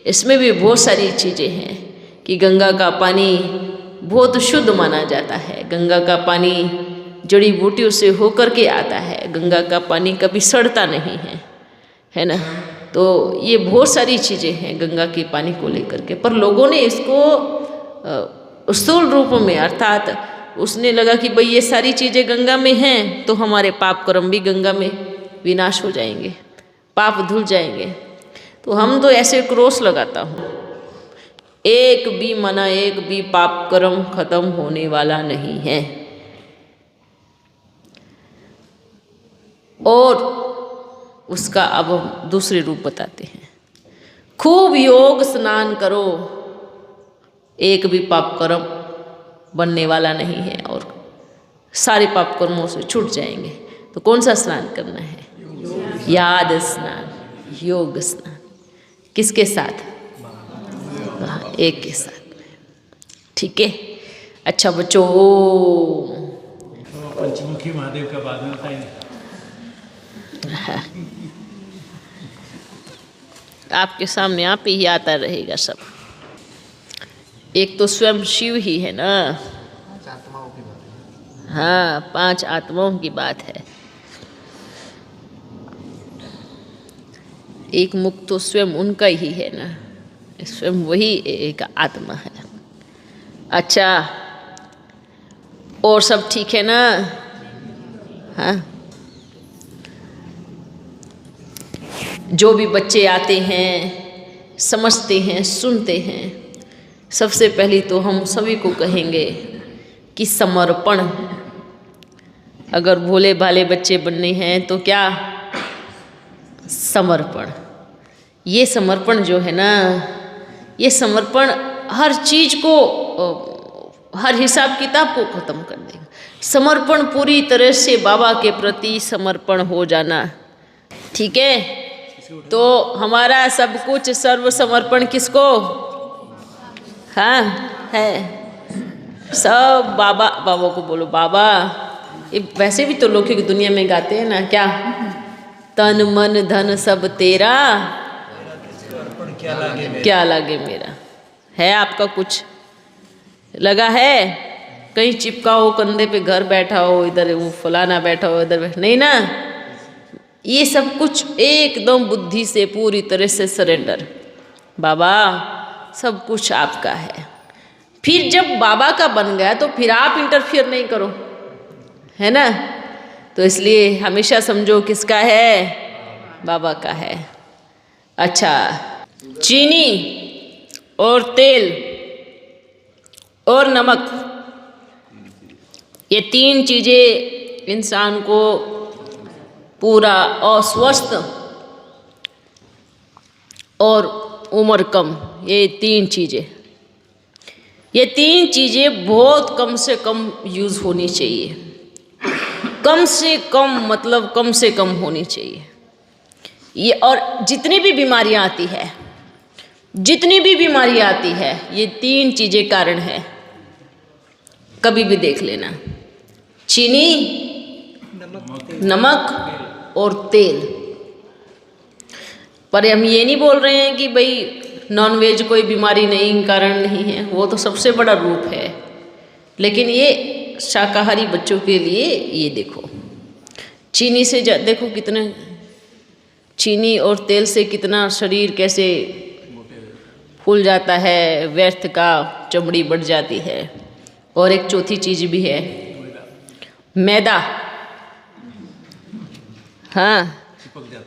इसमें भी बहुत सारी चीज़ें हैं कि गंगा का पानी बहुत शुद्ध माना जाता है, गंगा का पानी जड़ी बूटियों से होकर के आता है, गंगा का पानी कभी सड़ता नहीं है ना। तो ये बहुत सारी चीज़ें हैं गंगा के पानी को लेकर के, पर लोगों ने इसको स्थूल रूप में, अर्थात उसने लगा कि भाई ये सारी चीज़ें गंगा में हैं तो हमारे पाप कर्म भी गंगा में विनाश हो जाएंगे, पाप धुल जाएंगे। तो हम तो ऐसे क्रॉस लगाता हूँ, एक भी मना, एक भी पाप कर्म खत्म होने वाला नहीं है। और उसका अब हम दूसरे रूप बताते हैं। खूब योग स्नान करो, एक भी पाप कर्म बनने वाला नहीं है और सारे पाप कर्मों से छूट जाएंगे। तो कौन सा स्नान करना है? याद स्नान, योग स्नान। किसके साथ? एक के साथ। ठीक है, अच्छा बच्चों, पंचमुखी महादेव का बाद में बताएंगे। आपके सामने आप ही आता रहेगा सब। एक तो स्वयं शिव ही है ना, आत्माओं की बात है। हाँ, 5 आत्माओं की बात है। एक मुख तो स्वयं उनका ही है ना, स्वयं वही एक आत्मा है। अच्छा, और सब ठीक है ना? हाँ, जो भी बच्चे आते हैं, समझते हैं, सुनते हैं, सबसे पहले तो हम सभी को कहेंगे कि समर्पण। अगर भोले भाले बच्चे बनने हैं तो क्या? समर्पण। ये समर्पण जो है ना, ये समर्पण हर चीज़ को, हर हिसाब किताब को ख़त्म कर देगा। समर्पण पूरी तरह से बाबा के प्रति समर्पण हो जाना। ठीक है, तो हमारा सब कुछ सर्व समर्पण किसको? हाँ है, सब बाबा। बाबा को बोलो बाबा। ये वैसे भी तो लौकिक दुनिया में गाते हैं ना, क्या तन मन धन सब तेरा, अर्पण क्या लागे मेरा। क्या लागे मेरा। है आपका कुछ लगा है? कहीं चिपका हो कंधे पे, घर बैठा हो, इधर वो फलाना बैठा हो, इधर बैठा, नहीं ना। ये सब कुछ एकदम बुद्धि से पूरी तरह से सरेंडर, बाबा सब कुछ आपका है। फिर जब बाबा का बन गया तो फिर आप इंटरफियर नहीं करो, है ना। तो इसलिए हमेशा समझो किसका है, बाबा का है। अच्छा, चीनी और तेल और नमक, ये तीन चीज़ें इंसान को पूरा अस्वस्थ और उम्र कम, ये तीन चीज़ें बहुत कम से कम यूज़ होनी चाहिए। कम से कम मतलब कम से कम होनी चाहिए ये। और जितनी भी बीमारियां आती है, ये तीन चीज़ें कारण है। कभी भी देख लेना, चीनी, नमक और तेल। पर हम ये नहीं बोल रहे हैं कि भाई नॉनवेज कोई बीमारी नहीं, कारण नहीं है, वो तो सबसे बड़ा रूप है। लेकिन ये शाकाहारी बच्चों के लिए ये देखो, चीनी से देखो कितने, चीनी और तेल से कितना शरीर कैसे फूल जाता है, व्यर्थ का चमड़ी बढ़ जाती है। और एक चौथी चीज़ भी है, मैदा। हाँ,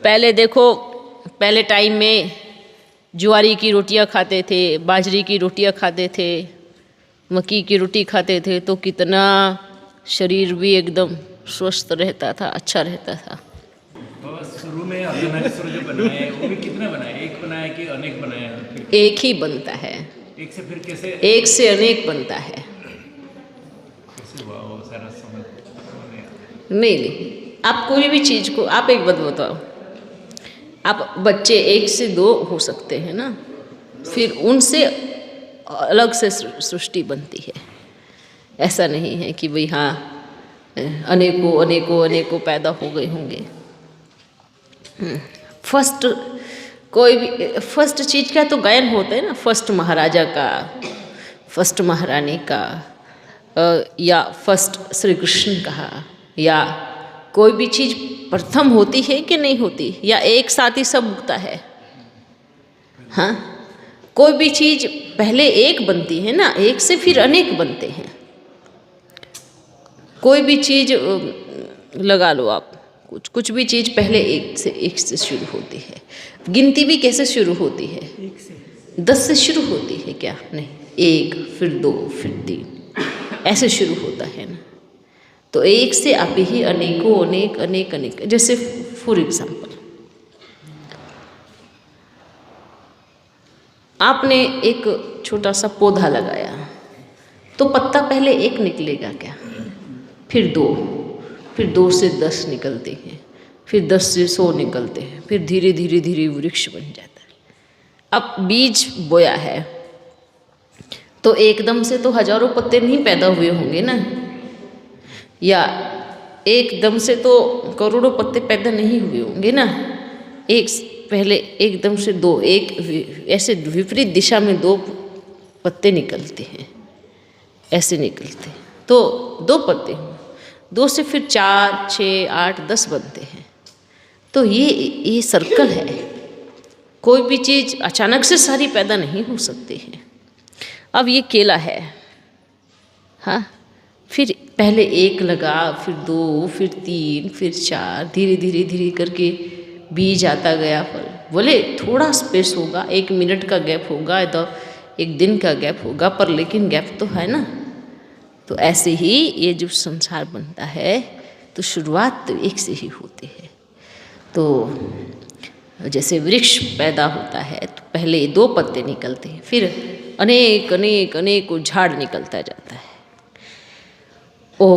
पहले देखो, पहले टाइम में ज्वारी की रोटियां खाते थे, बाजरी की रोटियां खाते थे, मक्की की रोटी खाते थे, तो कितना शरीर भी एकदम स्वस्थ रहता था, अच्छा रहता था। बाबा शुरू में अर्धनारीश्वर जो बनाए वो भी कितने बनाए, एक बनाया कि अनेक बनाए? एक ही बनता है, एक से फिर कैसे, एक से अनेक बनता है। कैसे हुआ वो सारा समझ नहीं, आप कोई भी चीज़ को, आप एक बात बताओ, आप बच्चे एक से दो हो सकते हैं ना, फिर उनसे अलग से सृष्टि बनती है। ऐसा नहीं है कि भाई हाँ अनेकों अनेकों अनेकों पैदा हो गए होंगे। फर्स्ट कोई भी फर्स्ट चीज़ का तो गायन होता है ना, फर्स्ट महाराजा का, फर्स्ट महारानी का, या फर्स्ट श्री कृष्ण का, या कोई भी चीज़ प्रथम होती है कि नहीं होती, या एक साथ ही सब उगता है। हाँ, कोई भी चीज़ पहले एक बनती है ना, एक से फिर अनेक बनते हैं। कोई भी चीज़ लगा लो आप, कुछ भी चीज़ पहले एक से शुरू होती है। गिनती भी कैसे शुरू होती है? 10 से शुरू होती है क्या? नहीं, 1 फिर 2 फिर 3 ऐसे शुरू होता है ना। तो एक से आप ही अनेकों अनेक अनेक अनेक, जैसे फॉर एग्जाम्पल आपने एक छोटा सा पौधा लगाया, तो पत्ता पहले एक निकलेगा क्या? फिर 2, फिर 2 से 10 निकलते हैं, फिर 10 से 100 निकलते हैं, फिर धीरे धीरे धीरे वृक्ष बन जाता है। अब बीज बोया है तो एकदम से तो हजारों पत्ते नहीं पैदा हुए होंगे ना, या एकदम से तो करोड़ों पत्ते पैदा नहीं हुए होंगे ना। पहले एकदम से 2, एक ऐसे विपरीत दिशा में 2 पत्ते निकलते हैं, ऐसे निकलते हैं, तो 2 पत्ते, 2 से फिर 4, 6, 8, 10 बनते हैं। तो ये सर्कल है। कोई भी चीज़ अचानक से सारी पैदा नहीं हो सकती है। अब ये केला है, हाँ, फिर पहले 1 लगा, फिर 2, फिर 3, फिर 4, धीरे धीरे धीरे करके बीज आता गया। फल बोले थोड़ा स्पेस होगा, 1 मिनट का गैप होगा, तो 1 दिन का गैप होगा, पर लेकिन गैप तो है ना। तो ऐसे ही ये जो संसार बनता है, तो शुरुआत तो एक से ही होती है। तो जैसे वृक्ष पैदा होता है तो पहले 2 पत्ते निकलते हैं, फिर अनेक अनेक अनेक झाड़ निकलता जाता है। ओ